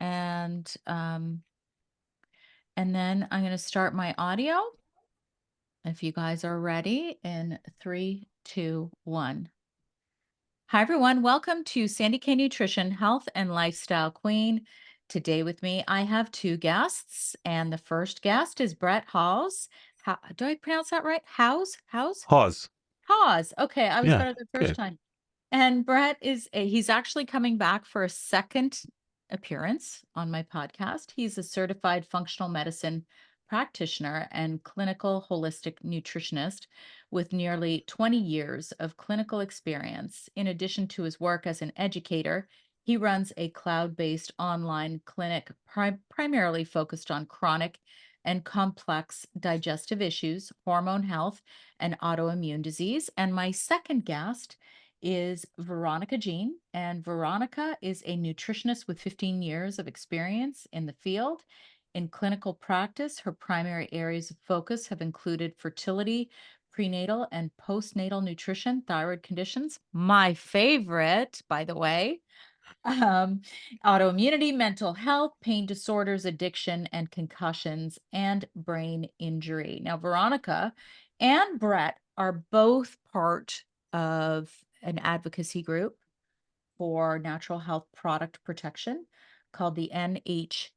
and then I'm going to start my audio. If you guys are ready in 3, 2, 1. Hi, everyone. Welcome to Sandy K Nutrition, Health and Lifestyle Queen. Today with me, I have two guests, and the first guest is Brett Hawes. How, do I pronounce that right? Hawes? Hawes? Hawes. Hawes. Okay, I was Yeah, better the first good. time. And Brett he's actually coming back for a second appearance on my podcast. He's a certified functional medicine practitioner and clinical holistic nutritionist with nearly 20 years of clinical experience. In addition to his work as an educator, he runs a cloud-based online clinic primarily focused on chronic and complex digestive issues, hormone health, and autoimmune disease. And my second guest is Veronica Jean. And Veronica is a nutritionist with 15 years of experience in the field. In clinical practice, her primary areas of focus have included fertility, prenatal and postnatal nutrition, thyroid conditions, my favorite, by the way, um, autoimmunity, mental health, pain disorders, addiction, and concussions, and brain injury. Now, Veronica and Brett are both part of an advocacy group for natural health product protection called the NHPPA.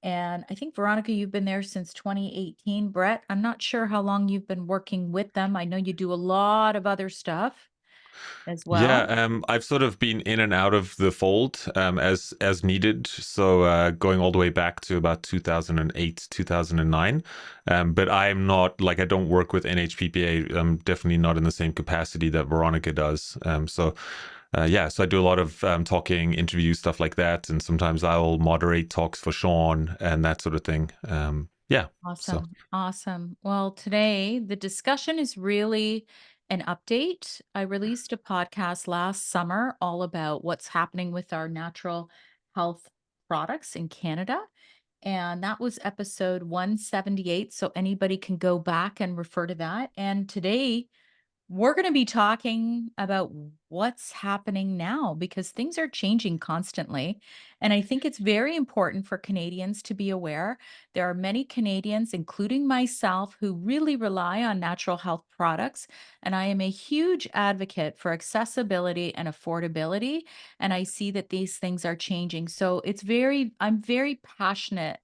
And I think, Veronica, you've been there since 2018. Brett, I'm not sure how long you've been working with them. I know you do a lot of other stuff as Yeah, well. I've sort of been in and out of the fold as needed. So going all the way back to about 2008, 2009. But I'm not like I don't work with NHPPA. I'm definitely not in the same capacity that Veronica does. So I do a lot of talking, interviews, stuff like that, and sometimes I'll moderate talks for Sean and that sort of thing. Yeah, so. Awesome. Awesome. Well, today the discussion is really an update. I released a podcast last summer all about what's happening with our natural health products in Canada. And that was episode 178. So anybody can go back and refer to that. And today we're going to be talking about what's happening now because things are changing constantly. And I think it's very important for Canadians to be aware. There are many Canadians, including myself, who really rely on natural health products. And I am a huge advocate for accessibility and affordability. And I see that these things are changing. So I'm very passionate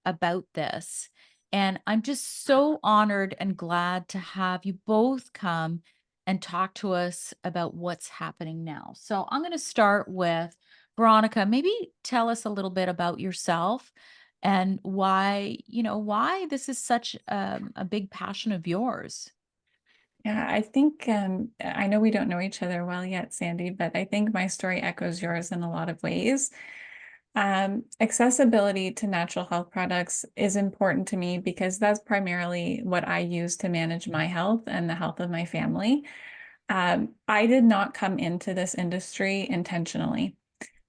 about this. And I'm just so honored and glad to have you both come and talk to us about what's happening now. So I'm going to start with Veronica. Maybe tell us a little bit about yourself and why this is such a big passion of yours. Yeah, I think I know we don't know each other well yet, Sandy, but I think my story echoes yours in a lot of ways. Accessibility to natural health products is important to me because that's primarily what I use to manage my health and the health of my family. I did not come into this industry intentionally.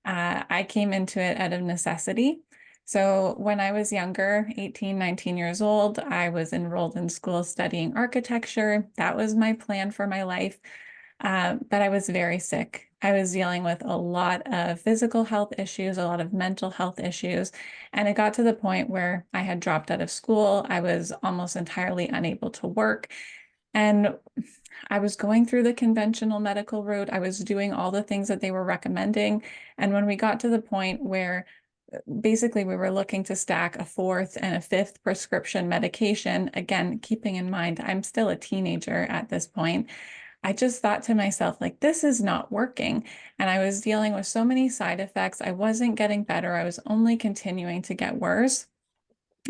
I came into it out of necessity. So when I was younger, 18, 19 years old, I was enrolled in school studying architecture. That was my plan for my life. But I was very sick. I was dealing with a lot of physical health issues, a lot of mental health issues. And it got to the point where I had dropped out of school. I was almost entirely unable to work. And I was going through the conventional medical route. I was doing all the things that they were recommending. And when we got to the point where basically we were looking to stack a fourth and a fifth prescription medication, again, keeping in mind I'm still a teenager at this point, I just thought to myself, like, this is not working. And I was dealing with so many side effects. I wasn't getting better. I was only continuing to get worse.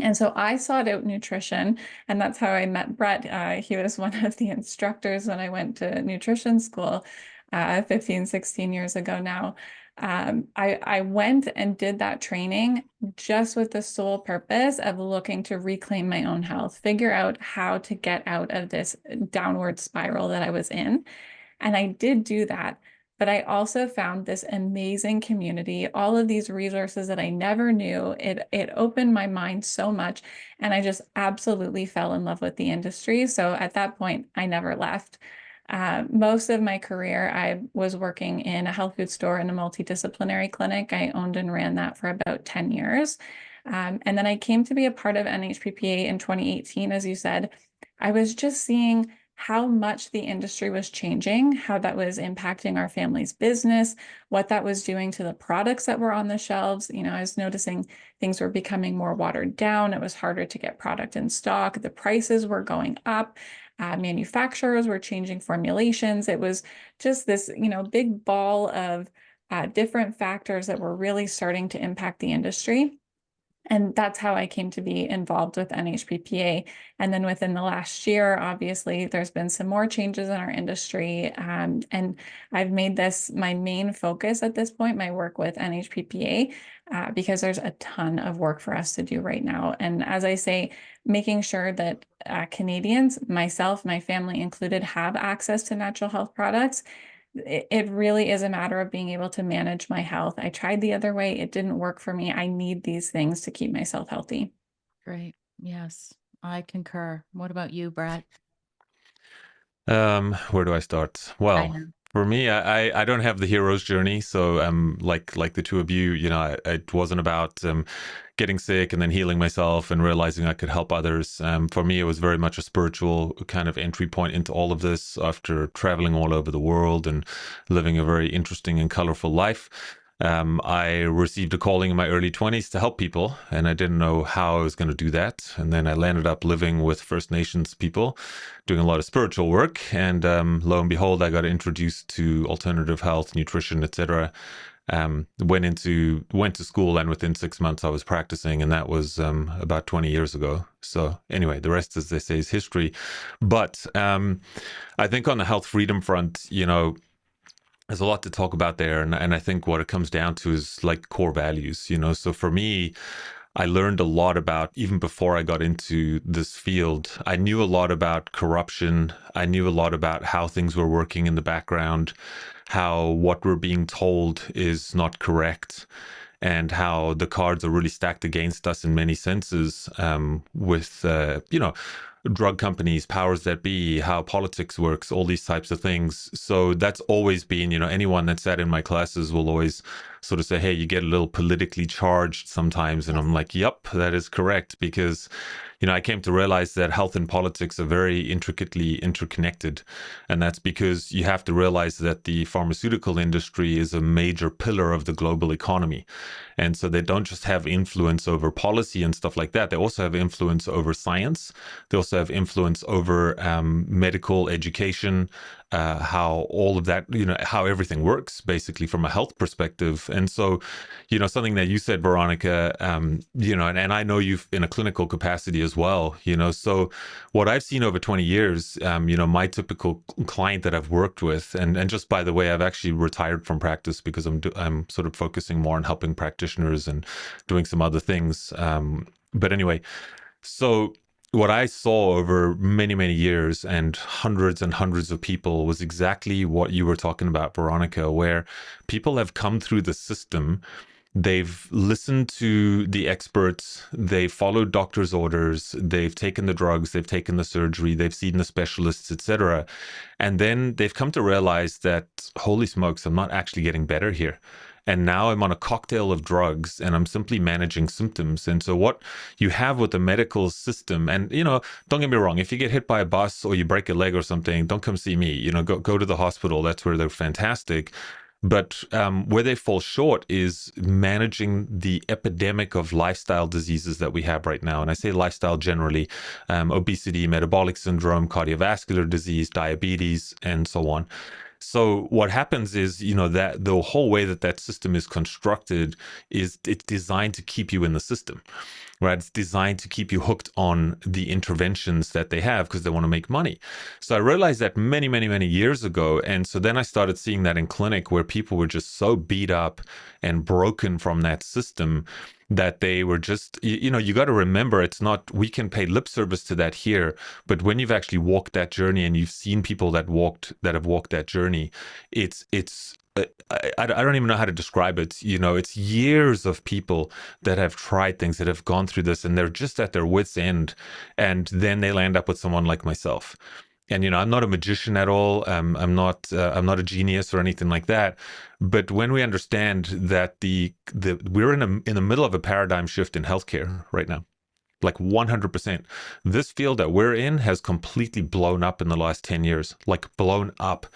And so I sought out nutrition, and that's how I met Brett. He was one of the instructors when I went to nutrition school 15, 16 years ago now. I went and did that training just with the sole purpose of looking to reclaim my own health, figure out how to get out of this downward spiral that I was in. And I did do that. But I also found this amazing community, all of these resources that I never knew. It opened my mind so much. And I just absolutely fell in love with the industry. So at that point, I never left. Most of my career, I was working in a health food store in a multidisciplinary clinic. I owned and ran that for about 10 years. And then I came to be a part of NHPPA in 2018, as you said. I was just seeing how much the industry was changing, how that was impacting our family's business, what that was doing to the products that were on the shelves. I was noticing things were becoming more watered down. It was harder to get product in stock. The prices were going up. Manufacturers were changing formulations. It was just this, big ball of different factors that were really starting to impact the industry. And that's how I came to be involved with NHPPA. And then within the last year, obviously, there's been some more changes in our industry. And I've made this my main focus at this point, my work with NHPPA, because there's a ton of work for us to do right now. And as I say, making sure that Canadians, myself, my family included, have access to natural health products. It really is a matter of being able to manage my health. I tried the other way. It didn't work for me. I need these things to keep myself healthy. Great. Yes, I concur. What about you, Brett? Where do I start? I Well, know. for me, I don't have the hero's journey. So like the two of you, it wasn't about getting sick and then healing myself and realizing I could help others. For me, it was very much a spiritual kind of entry point into all of this after traveling all over the world and living a very interesting and colorful life. I received a calling in my early 20s to help people, and I didn't know how I was going to do that. And then I landed up living with First Nations people, doing a lot of spiritual work. And lo and behold, I got introduced to alternative health, nutrition, etc. Went to school, and within 6 months I was practicing, and that was about 20 years ago. So anyway, the rest, as they say, is history. But I think on the health freedom front, there's a lot to talk about there. And I think what it comes down to is like core values, So for me, I learned a lot about, even before I got into this field, I knew a lot about corruption. I knew a lot about how things were working in the background, how what we're being told is not correct, and how the cards are really stacked against us in many senses, with, drug companies, powers that be, how politics works, all these types of things. So that's always been, anyone that sat in my classes will always sort of say, hey, you get a little politically charged sometimes. And I'm like, yep, that is correct. Because, I came to realize that health and politics are very intricately interconnected. And that's because you have to realize that the pharmaceutical industry is a major pillar of the global economy. And so they don't just have influence over policy and stuff like that. They also have influence over science. They also have influence over medical education, how all of that, how everything works basically from a health perspective. And so, something that you said, Veronica, and I know you've in a clinical capacity as well, so what I've seen over 20 years, my typical client that I've worked with, and just by the way, I've actually retired from practice because I'm sort of focusing more on helping practitioners and doing some other things. But anyway, so what I saw over many, many years and hundreds of people was exactly what you were talking about, Veronica, where people have come through the system. They've listened to the experts, they've followed doctors' orders, they've taken the drugs, they've taken the surgery, they've seen the specialists, etc. And then they've come to realize that, holy smokes, I'm not actually getting better here. And now I'm on a cocktail of drugs and I'm simply managing symptoms. And so what you have with the medical system, and, don't get me wrong, if you get hit by a bus or you break a leg or something, don't come see me, go to the hospital. That's where they're fantastic. But where they fall short is managing the epidemic of lifestyle diseases that we have right now. And I say lifestyle generally, obesity, metabolic syndrome, cardiovascular disease, diabetes, and so on. So what happens is, that the whole way that system is constructed is it's designed to keep you in the system, right? It's designed to keep you hooked on the interventions that they have because they want to make money. So I realized that many, many, many years ago. And so then I started seeing that in clinic where people were just so beat up and broken from that system that they were just, you got to remember, it's not, we can pay lip service to that here, but when you've actually walked that journey and you've seen people that have walked that journey, it's I don't even know how to describe it. It's years of people that have tried things, that have gone through this, and they're just at their wits' end. And then they land up with someone like myself. And I'm not a magician at all. I'm not a genius or anything like that. But when we understand that the we're in the middle of a paradigm shift in healthcare right now, like 100%. This field that we're in has completely blown up in the last 10 years, like blown up.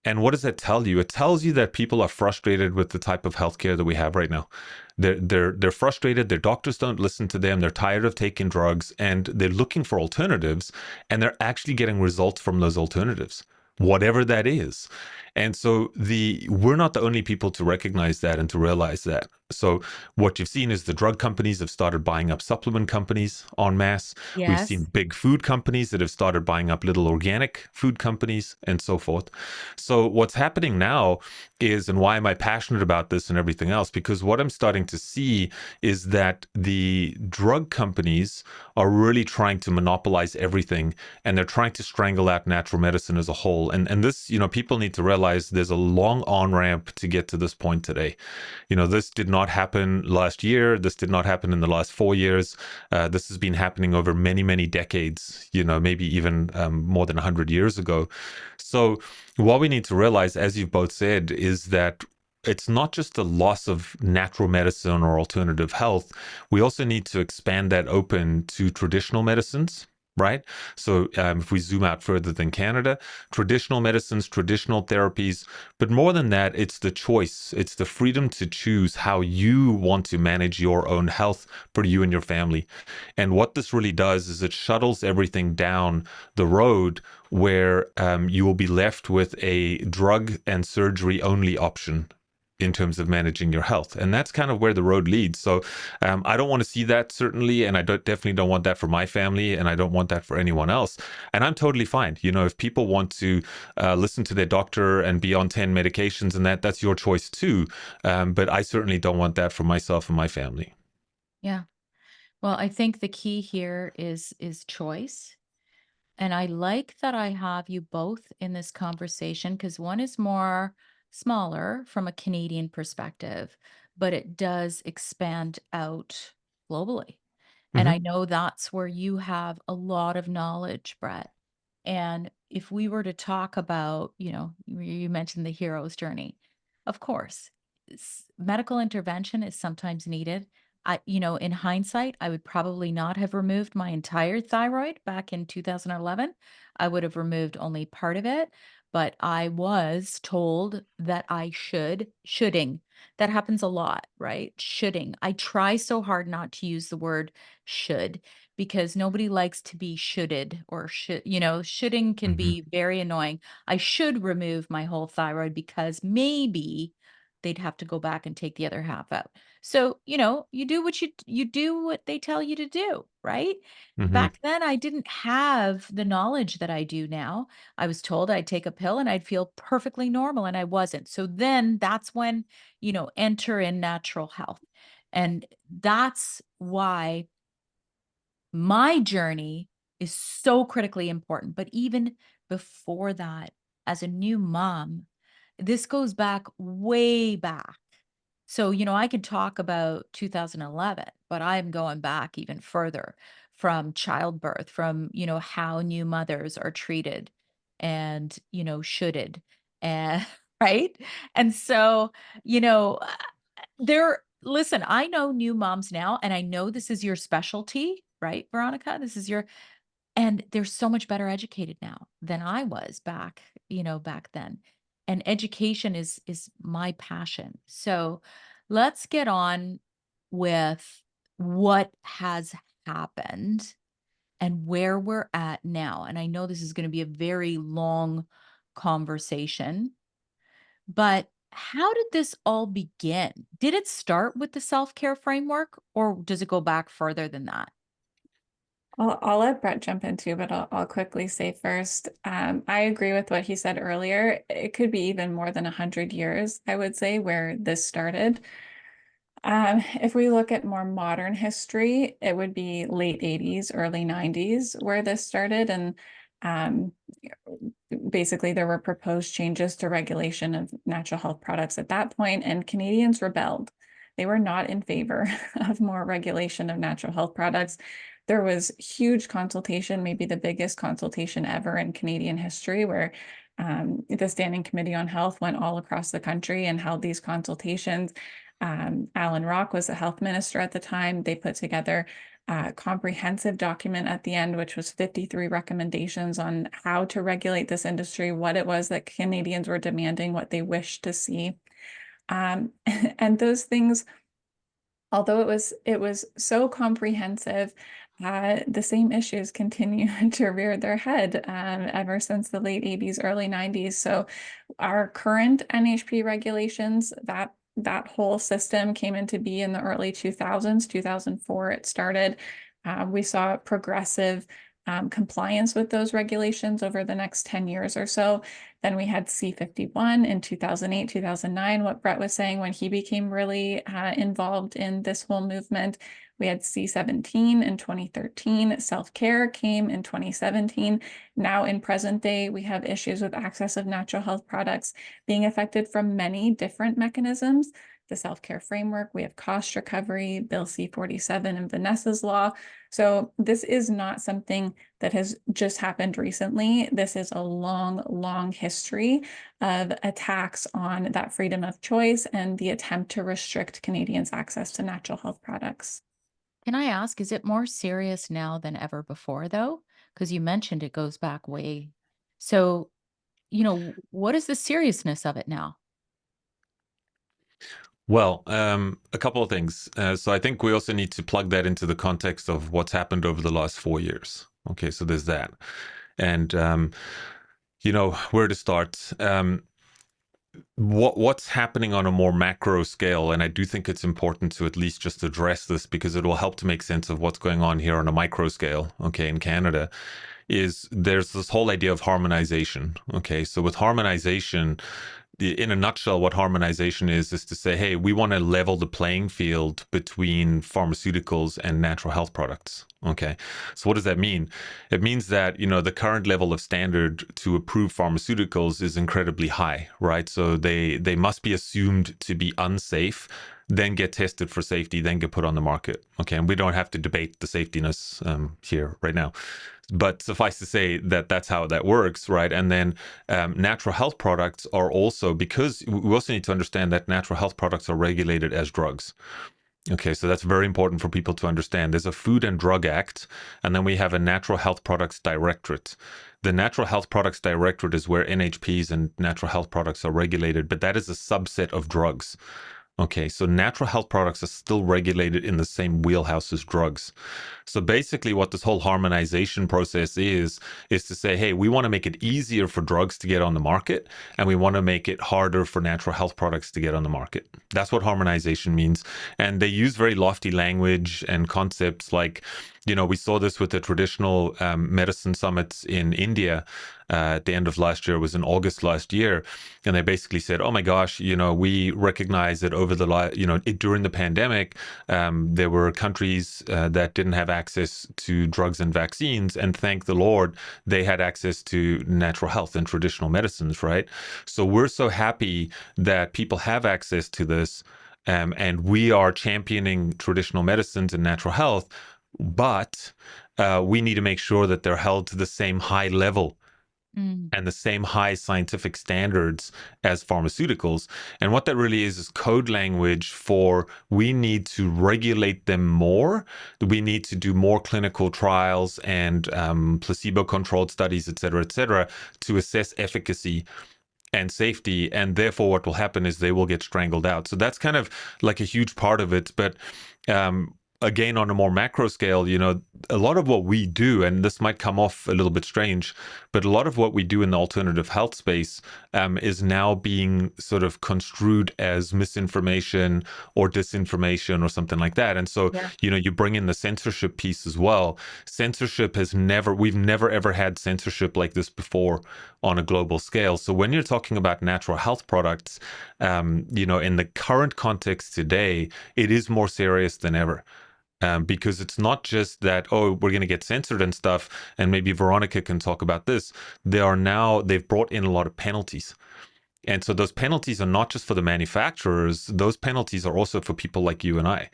And what does that tell you? It tells you that people are frustrated with the type of healthcare that we have right now. They're frustrated. Their doctors don't listen to them. They're tired of taking drugs, and they're looking for alternatives. And they're actually getting results from those alternatives, whatever that is. And so we're not the only people to recognize that and to realize that. So what you've seen is the drug companies have started buying up supplement companies en masse. We've seen Yes. big food companies that have started buying up little organic food companies and so forth. So what's happening now is, and why am I passionate about this and everything else? Because what I'm starting to see is that the drug companies are really trying to monopolize everything, and they're trying to strangle out natural medicine as a whole. And this, people need to realize there's a long on-ramp to get to this point today. This did not happen last year. This did not happen in the last 4 years. This has been happening over many, many decades, maybe even more than 100 years ago. So what we need to realize, as you've both said, is that it's not just the loss of natural medicine or alternative health. We also need to expand that open to traditional medicines, right? So if we zoom out further than Canada, traditional medicines, traditional therapies, but more than that, it's the choice. It's the freedom to choose how you want to manage your own health for you and your family. And what this really does is it shuttles everything down the road where you will be left with a drug and surgery only option in terms of managing your health. And that's kind of where the road leads. So I don't want to see that, certainly. And I definitely don't want that for my family. And I don't want that for anyone else. And I'm totally fine. If people want to listen to their doctor and be on 10 medications and that's your choice too. But I certainly don't want that for myself and my family. Yeah. Well, I think the key here is choice. And I like that I have you both in this conversation because one is more smaller from a Canadian perspective, but it does expand out globally. And I Hmm. know that's where you have a lot of knowledge, Brett. And if we were to talk about, you mentioned the hero's journey, of course, medical intervention is sometimes needed. In hindsight, I would probably not have removed my entire thyroid back in 2011. I would have removed only part of it, but I was told that I shoulding. That happens a lot, right? Shoulding. I try so hard not to use the word should because nobody likes to be shoulded or shoulding can Hmm. be very annoying. I should remove my whole thyroid because maybe they'd have to go back and take the other half out. So, you do you do what they tell you to do, right? Hmm. Back then I didn't have the knowledge that I do now. I was told I'd take a pill and I'd feel perfectly normal and I wasn't. So then that's when, enter in natural health. And that's why my journey is so critically important. But even before that, as a new mom, this goes back way back. So, I could talk about 2011, but I'm going back even further from childbirth, from, how new mothers are treated and, shoulded and right. And so, you know, listen, I know new moms now, and I know this is your specialty, right, Veronica? And they're so much better educated now than I was back then. And education is my passion. So let's get on with what has happened and where we're at now. And I know this is going to be a very long conversation, but how did this all begin? Did it start with the self-care framework or does it go back further than that? I'll let Brett jump in too, but I'll quickly say first, I agree with what he said earlier. It could be even more than 100 years, I would say, where this started. If we look at more modern history, it would be late 80s, early 90s where this started. And um, basically, there were proposed changes to regulation of natural health products at that point, and Canadians rebelled. They were not in favor of more regulation of natural health products. there was huge consultation, maybe the biggest consultation ever in Canadian history, where the Standing Committee on Health went all across the country and held these consultations. Alan Rock was the health minister at the time. They put together a comprehensive document at the end, which was 53 recommendations on how to regulate this industry, what it was that Canadians were demanding, what they wished to see. And those things, although it was so comprehensive, the same issues continue to rear their head ever since the late 80s, early 90s. So our current NHP regulations, that whole system came into be in the early 2000s, 2004 it started. We saw progressive compliance with those regulations over the next 10 years or so. Then we had C51 in 2008, 2009, what Brett was saying when he became really involved in this whole movement. We had C17 in 2013. Self-care came in 2017. Now in present day, we have issues with access of natural health products being affected from many different mechanisms. The self-care framework, we have cost recovery, Bill C47 and Vanessa's law. So this is not something that has just happened recently. This is a long, long history of attacks on that freedom of choice and the attempt to restrict Canadians' access to natural health products. Can I ask, is it more serious now than ever before, though? Because you mentioned it goes back way. So, what is the seriousness of it now? Well, a couple of things. So I think we also need to plug that into the context of what's happened over the last 4 years. Okay, so there's that. And, where to start? What's happening on a more macro scale, and I do think it's important to at least just address this because it will help to make sense of what's going on here on a micro scale, okay, in Canada, is there's this whole idea of harmonization. Okay, so with harmonization, in a nutshell, what harmonization is to say, hey, we want to level the playing field between pharmaceuticals and natural health products. Okay, so what does that mean? It means that, the current level of standard to approve pharmaceuticals is incredibly high, right? So they must be assumed to be unsafe, then get tested for safety, then get put on the market. Okay, and we don't have to debate the safetiness here right now. But suffice to say that that's how that works, right? And then natural health products are also, because we also need to understand that natural health products are regulated as drugs. Okay, so that's very important for people to understand. There's a Food and Drug Act, and then we have a Natural Health Products Directorate. The Natural Health Products Directorate is where NHPs and natural health products are regulated, but that is a subset of drugs. Okay, so natural health products are still regulated in the same wheelhouse as drugs. So basically what this whole harmonization process is to say, hey, we want to make it easier for drugs to get on the market, and we want to make it harder for natural health products to get on the market. That's what harmonization means. And they use very lofty language and concepts like, we saw this with the traditional medicine summits in India at the end of last year. It was in August last year. And they basically said, oh my gosh, we recognize that over during the pandemic, there were countries that didn't have access to drugs and vaccines. And thank the Lord, they had access to natural health and traditional medicines, right? So we're so happy that people have access to this. And we are championing traditional medicines and natural health, but we need to make sure that they're held to the same high level Mm. and the same high scientific standards as pharmaceuticals. And what that really is code language for we need to regulate them more. We need to do more clinical trials and placebo-controlled studies, et cetera, to assess efficacy and safety. And therefore, what will happen is they will get strangled out. So that's kind of like a huge part of it. But again, on a more macro scale, a lot of what we do, and this might come off a little bit strange, but a lot of what we do in the alternative health space is now being sort of construed as misinformation or disinformation or something like that. And so, Yeah. you bring in the censorship piece as well. Censorship we've never ever had censorship like this before on a global scale. So when you're talking about natural health products, in the current context today, it is more serious than ever. Because it's not just that, oh, we're going to get censored and stuff, and maybe Veronica can talk about this. They've brought in a lot of penalties. And so those penalties are not just for the manufacturers, those penalties are also for people like you and I.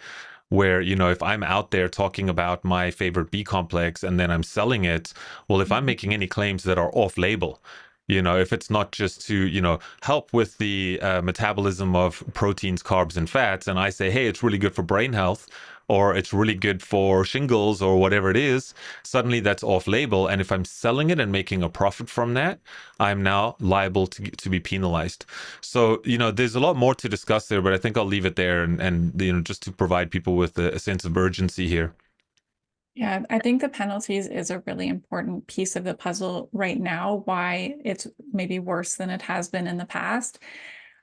where, you know, if I'm out there talking about my favorite B complex and then I'm selling it, well, if I'm making any claims that are off label, you know, if it's not just to, you know, help with the metabolism of proteins, carbs, and fats, and I say, hey, it's really good for brain health, or it's really good for shingles, or whatever it is, suddenly that's off label. And if I'm selling it and making a profit from that, I'm now liable to be penalized. So, you know, there's a lot more to discuss there, but I think I'll leave it there, and you know, just to provide people with a sense of urgency here. Yeah, I think the penalties is a really important piece of the puzzle right now, why it's maybe worse than it has been in the past.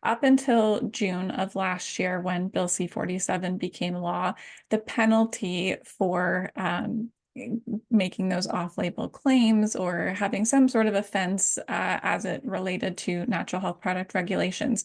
Up until June of last year, when Bill C-47 became law, the penalty for making those off-label claims or having some sort of offense as it related to natural health product regulations,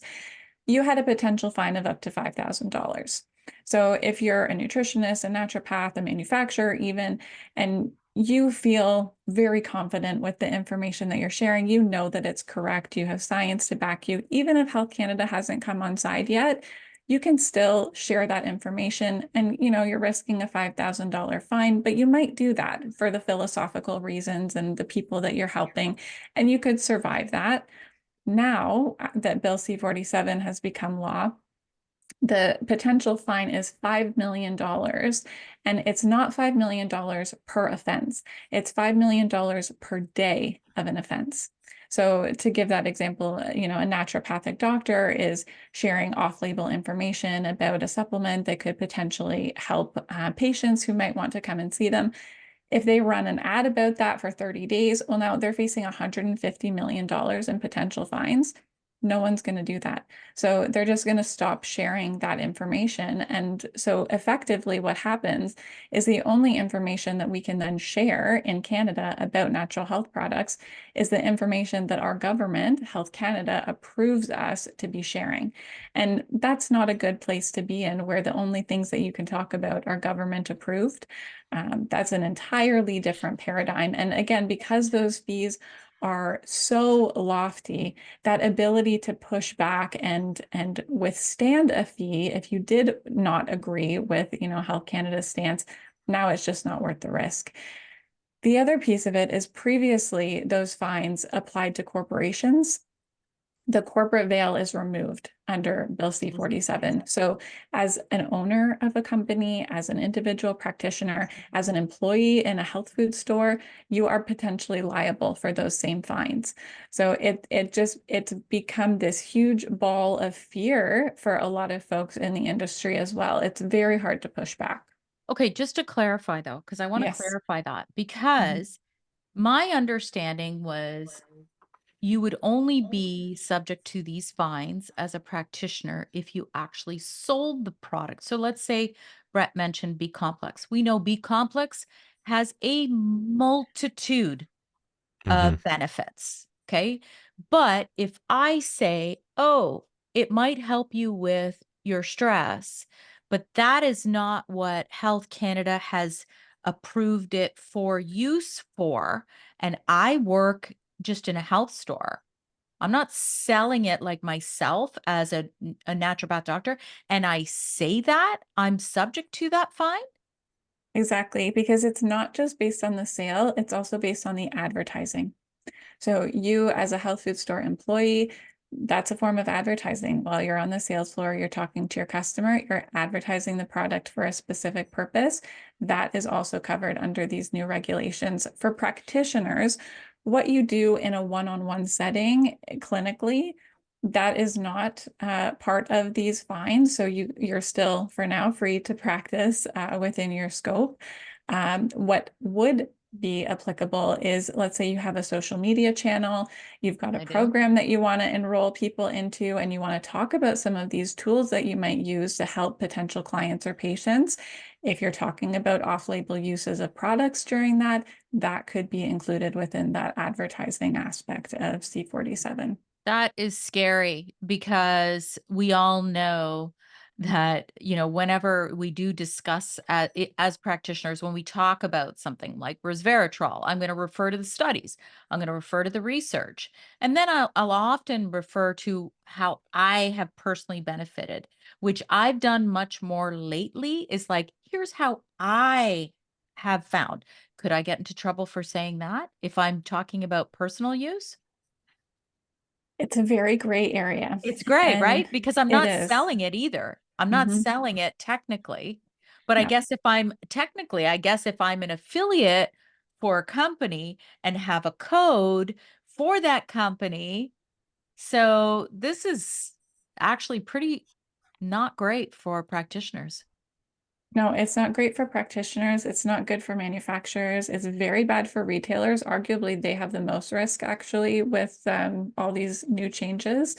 you had a potential fine of up to $5,000. So if you're a nutritionist, a naturopath, a manufacturer even, and you feel very confident with the information that you're sharing, you know that it's correct, you have science to back you, even if Health Canada hasn't come on side yet, you can still share that information, and you know you're risking a $5,000 fine, but you might do that for the philosophical reasons and the people that you're helping, and you could survive that. Now that Bill C-47 has become law, the potential fine is $5 million. And it's not $5 million per offense. It's $5 million per day of an offense. So to give that example, you know, a naturopathic doctor is sharing off-label information about a supplement that could potentially help patients who might want to come and see them. If they run an ad about that for 30 days, well, now they're facing $150 million in potential fines. No one's going to do that. So they're just going to stop sharing that information. And so effectively what happens is the only information that we can then share in Canada about natural health products is the information that our government, Health Canada, approves us to be sharing. And that's not a good place to be in, where the only things that you can talk about are government approved. That's an entirely different paradigm. And again, because those fees are so lofty, that ability to push back and withstand a fee if you did not agree with, you know, Health Canada's stance, now it's just not worth the risk. The other piece of it is previously those fines applied to corporations. The corporate veil is removed under Bill C-47. So as an owner of a company, as an individual practitioner, as an employee in a health food store, you are potentially liable for those same fines. So it's become this huge ball of fear for a lot of folks in the industry as well. It's very hard to push back. Okay, just to clarify though, because I want to Yes. clarify that, Mhm. because my understanding was you would only be subject to these fines as a practitioner if you actually sold the product. So let's say Brett mentioned B complex. We know B complex has a multitude Hmm. of benefits. Okay. But if I say, oh, it might help you with your stress, but that is not what Health Canada has approved it for use for, and I work just in a health store. I'm not selling it like myself as a naturopath doctor, and I say that I'm subject to that fine. Exactly, because it's not just based on the sale, it's also based on the advertising. So you as a health food store employee, that's a form of advertising. While you're on the sales floor, you're talking to your customer, you're advertising the product for a specific purpose. That is also covered under these new regulations. For practitioners, what you do in a one-on-one setting clinically, that is not part of these fines. So you're still, for now, free to practice within your scope. What would be applicable is, let's say you have a social media channel, you've got a I do. program that you want to enroll people into, and you want to talk about some of these tools that you might use to help potential clients or patients. If you're talking about off-label uses of products during that, that could be included within that advertising aspect of C-47. That is scary because we all know that, whenever we do discuss as practitioners, when we talk about something like resveratrol, I'm going to refer to the studies, I'm going to refer to the research, and then I'll often refer to how I have personally benefited. which I've done much more lately, is like, here's how I have found. Could I get into trouble for saying that if I'm talking about personal use? It's a very gray area, It's great, and right? Because I'm it not is. selling it either. I'm not Mhm. selling it technically. But I No. guess if I'm technically, I guess if I'm an affiliate for a company and have a code for that company, so this is actually pretty not great for practitioners. No, it's not great for practitioners. It's not good for manufacturers. It's very bad for retailers. Arguably, they have the most risk actually with all these new changes,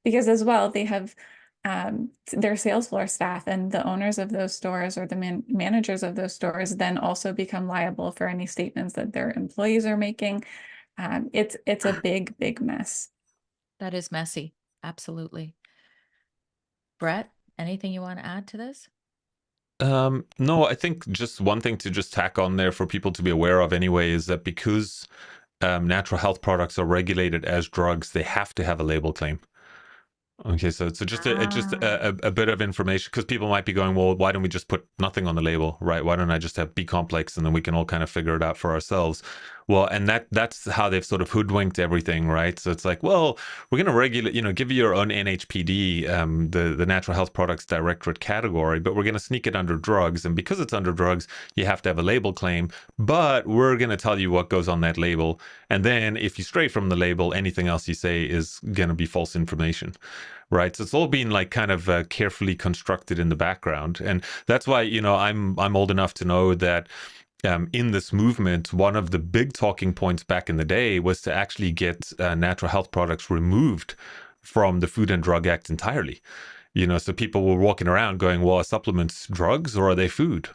because as well, they have their sales floor staff and the owners of those stores or the managers of those stores then also become liable for any statements that their employees are making. It's a big, big mess. That is messy. Absolutely. Brett, anything you want to add to this? No, I think just one thing to just tack on there for people to be aware of anyway is that because natural health products are regulated as drugs, they have to have a label claim. Okay, so just Ah, a bit of information because people might be going, well, why don't we just put nothing on the label, right? Why don't I just have B complex and then we can all kind of figure it out for ourselves? Well, and that's how they've sort of hoodwinked everything, right? So it's like, well, we're going to regulate, give you your own NHPD, the Natural Health Products Directorate category, but we're going to sneak it under drugs, and because it's under drugs, you have to have a label claim. But we're going to tell you what goes on that label, and then if you stray from the label, anything else you say is going to be false information. Right, so it's all been like kind of carefully constructed in the background, and that's why I'm old enough to know that in this movement, one of the big talking points back in the day was to actually get natural health products removed from the Food and Drug Act entirely. So people were walking around going, "Well, are supplements drugs or are they food?"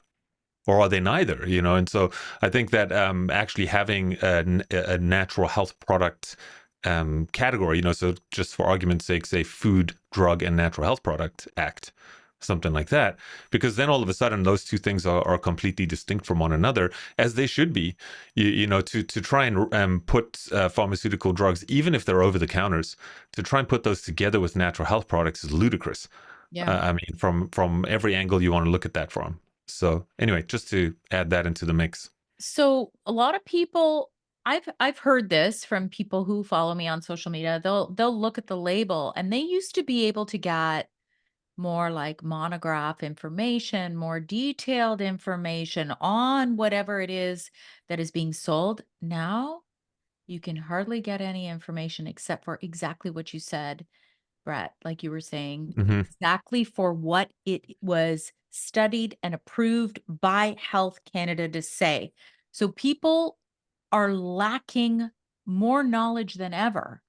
Or are they neither? And so I think that actually having a natural health product category, so just for argument's sake, say Food, Drug, and Natural Health Product Act, something like that, because then all of a sudden those two things are completely distinct from one another, as they should be. To try and put pharmaceutical drugs, even if they're over the counters, to try and put those together with natural health products is ludicrous. yeah. I mean, from every angle you want to look at that from. So anyway, just to add that into the mix. So a lot of people I've heard this from people who follow me on social media. They'll look at the label and they used to be able to get more like monograph information, more detailed information on whatever it is that is being sold. Now you can hardly get any information except for exactly what you said, Brett, like you were saying, Hmm. exactly for what it was studied and approved by Health Canada to say. So people are lacking more knowledge than ever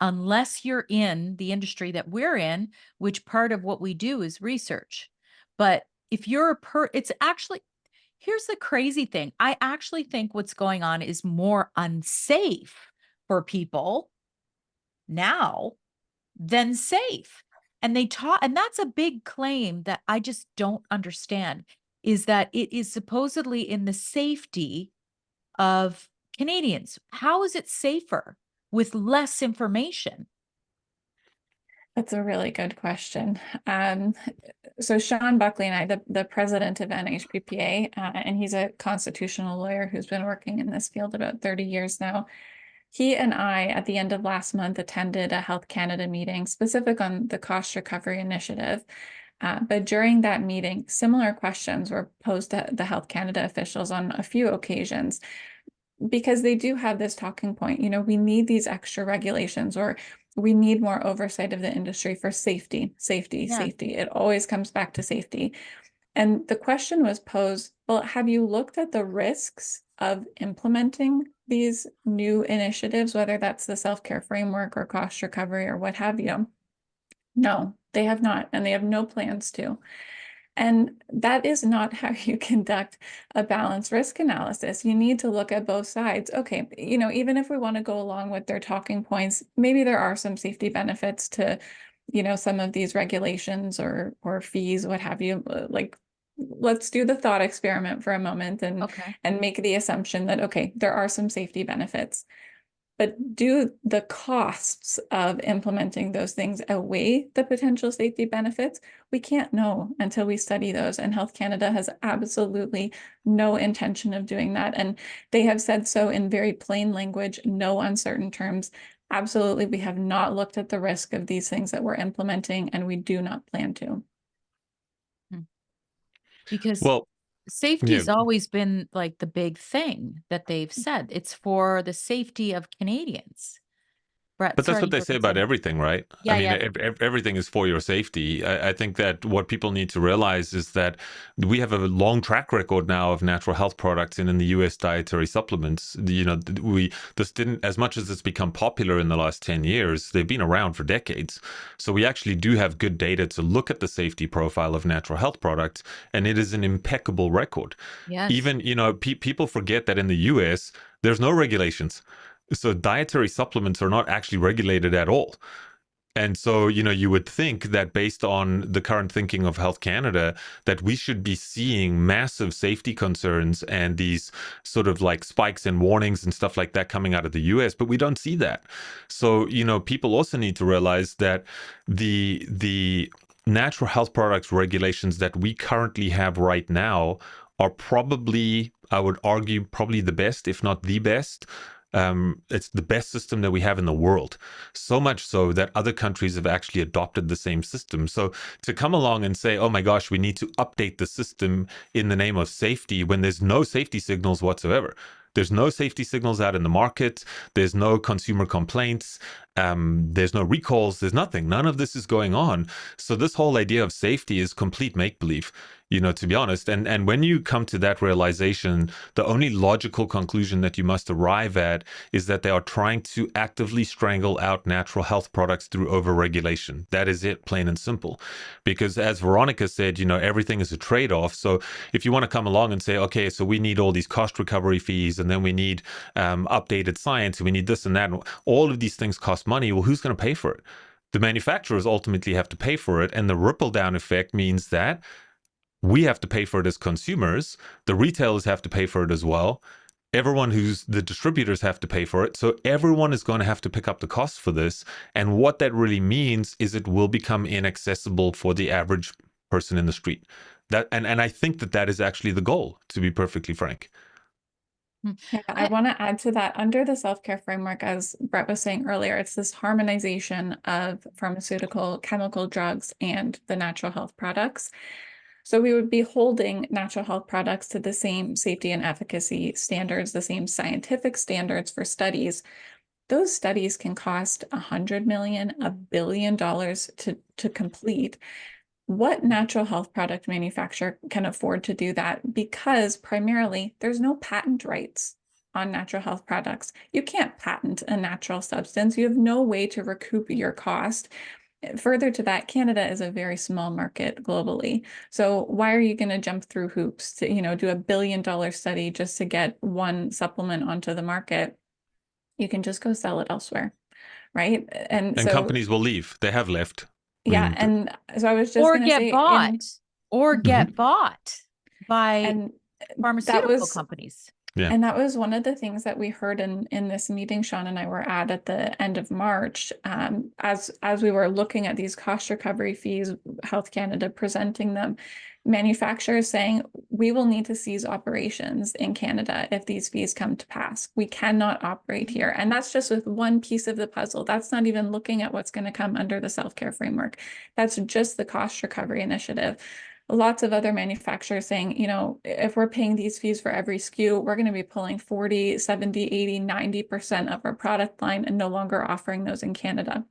unless you're in the industry that we're in, which part of what we do is research. But if you're it's actually, here's the crazy thing. I actually think what's going on is more unsafe for people now than safe. And they taught, and that's a big claim that I just don't understand is that it is supposedly in the safety of Canadians. How is it safer with less information? That's a really good question. Um, so Sean Buckley and I, the president of NHPPA, and he's a constitutional lawyer who's been working in this field about 30 years now. He and I, at the end of last month, attended a Health Canada meeting specific on the cost recovery initiative. But during that meeting, similar questions were posed to the Health Canada officials on a few occasions, because they do have this talking point, we need these extra regulations, or we need more oversight of the industry for safety, safety, Yeah. safety. It always comes back to safety. And the question was posed, well, have you looked at the risks of implementing these new initiatives, whether that's the self-care framework or cost recovery or what have you? No, they have not, and they have no plans to. And that is not how you conduct a balanced risk analysis. You need to look at both sides. Okay, even if we want to go along with their talking points, maybe there are some safety benefits to, some of these regulations or fees, what have you. Like, let's do the thought experiment for a moment and Okay. and make the assumption that, okay, there are some safety benefits. But do the costs of implementing those things outweigh the potential safety benefits? We can't know until we study those. And Health Canada has absolutely no intention of doing that. And they have said so in very plain language, no uncertain terms. Absolutely, we have not looked at the risk of these things that we're implementing, and we do not plan to. Because Well, yeah, safety's always been like the big thing that they've said. It's for the safety of Canadians. Brett, but that's sorry, what you they were say going to say about something. everything, right? I Yeah, mean, yeah. everything is for your safety. I think that what people need to realize is that we have a long track record now of natural health products in the U.S. dietary supplements. This didn't, as much as it's become popular in the last 10 years, they've been around for decades. So we actually do have good data to look at the safety profile of natural health products, and it is an impeccable record. Yes. Even, people forget that in the US, there's no regulations. So dietary supplements are not actually regulated at all. And so, you would think that based on the current thinking of Health Canada, that we should be seeing massive safety concerns and these sort of like spikes and warnings and stuff like that coming out of the US, but we don't see that. So, people also need to realize that the natural health products regulations that we currently have right now are probably, I would argue, probably the best, if not the best. It's the best system that we have in the world. So much so that other countries have actually adopted the same system. So to come along and say, oh my gosh, we need to update the system in the name of safety when there's no safety signals whatsoever. There's no safety signals out in the market. There's no consumer complaints. There's no recalls. There's nothing. None of this is going on. So this whole idea of safety is complete make believe, to be honest. And when you come to that realization, the only logical conclusion that you must arrive at is that they are trying to actively strangle out natural health products through overregulation. That is it, plain and simple. Because as Veronica said, everything is a trade-off. So if you want to come along and say, okay, so we need all these cost recovery fees, and then we need updated science, and we need this and that, and all of these things cost money. Well, who's going to pay for it? The manufacturers ultimately have to pay for it. And the ripple down effect means that we have to pay for it as consumers. The retailers have to pay for it as well. The distributors have to pay for it. So everyone is going to have to pick up the cost for this. And what that really means is it will become inaccessible for the average person in the street. And I think that is actually the goal, to be perfectly frank. Yeah, I want to add to that. Under the self-care framework, as Brett was saying earlier, it's this harmonization of pharmaceutical, chemical drugs, and the natural health products. So we would be holding natural health products to the same safety and efficacy standards, the same scientific standards for studies. Those studies can cost 100 million, $1 billion to complete. What natural health product manufacturer can afford to do that? Because primarily there's no patent rights on natural health products. You can't patent a natural substance. You have no way to recoup your cost. Further to that, Canada is a very small market globally. So why are you going to jump through hoops to, do $1 billion study just to get one supplement onto the market? You can just go sell it elsewhere, right? And And so, companies will leave. They have left. I yeah, mean, and so I was just Or going to get say bought, or Mhm. get bought by and that pharmaceutical was companies. yeah. And that was one of the things that we heard in this meeting Sean and I were at the end of March, as we were looking at these cost recovery fees, Health Canada presenting them, manufacturers saying we will need to cease operations in Canada if these fees come to pass. We cannot operate here. And that's just with one piece of the puzzle. That's not even looking at what's going to come under the self-care framework. That's just the cost recovery initiative. Lots of other manufacturers saying, if we're paying these fees for every SKU, we're going to be pulling 40, 70, 80, 90% of our product line and no longer offering those in Canada.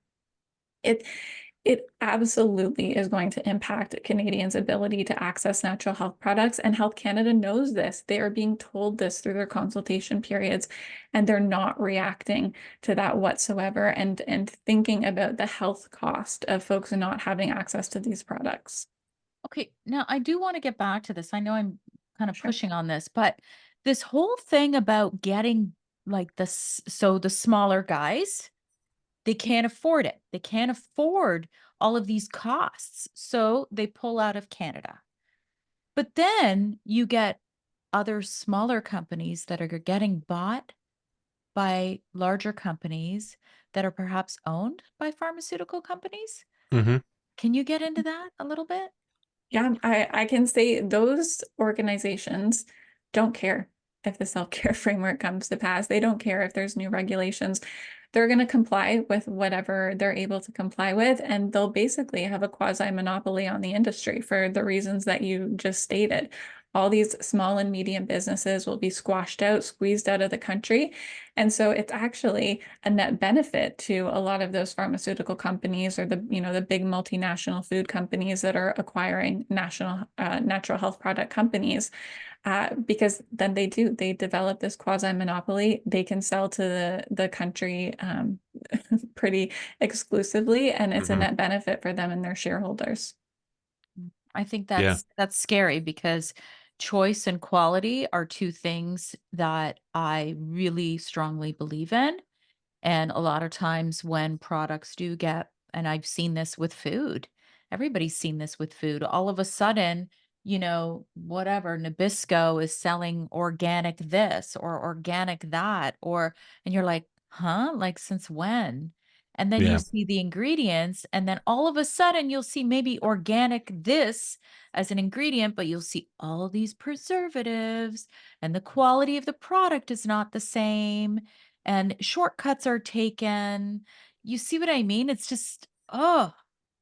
It absolutely is going to impact Canadians' ability to access natural health products. And Health Canada knows this. They are being told this through their consultation periods, and they're not reacting to that whatsoever and thinking about the health cost of folks not having access to these products. Okay, now I do want to get back to this. I know I'm kind of Sure. pushing on this, but this whole thing about getting like so the smaller guys, they can't afford it. They can't afford all of these costs. So they pull out of Canada. But then you get other smaller companies that are getting bought by larger companies that are perhaps owned by pharmaceutical companies. Hmm. Can you get into that a little bit? Yeah, I can say those organizations don't care if the self-care framework comes to pass. They don't care if there's new regulations. They're going to comply with whatever they're able to comply with, and they'll basically have a quasi-monopoly on the industry for the reasons that you just stated. All these small and medium businesses will be squashed out, squeezed out of the country. And so it's actually a net benefit to a lot of those pharmaceutical companies or the big multinational food companies that are acquiring natural health product companies, because then they develop this quasi monopoly. They can sell to the country pretty exclusively, and it's a Hmm. net benefit for them and their shareholders. I think Yeah. that's scary because choice and quality are two things that I really strongly believe in. And a lot of times when products do get, and I've seen this with food, everybody's seen this with food. All of a sudden, whatever, Nabisco is selling organic this or organic that, and you're like, huh? Like, since when? And then you Yeah. see the ingredients, and then all of a sudden you'll see maybe organic this as an ingredient, but you'll see all these preservatives, and the quality of the product is not the same and shortcuts are taken. You see what I mean? It's just, oh,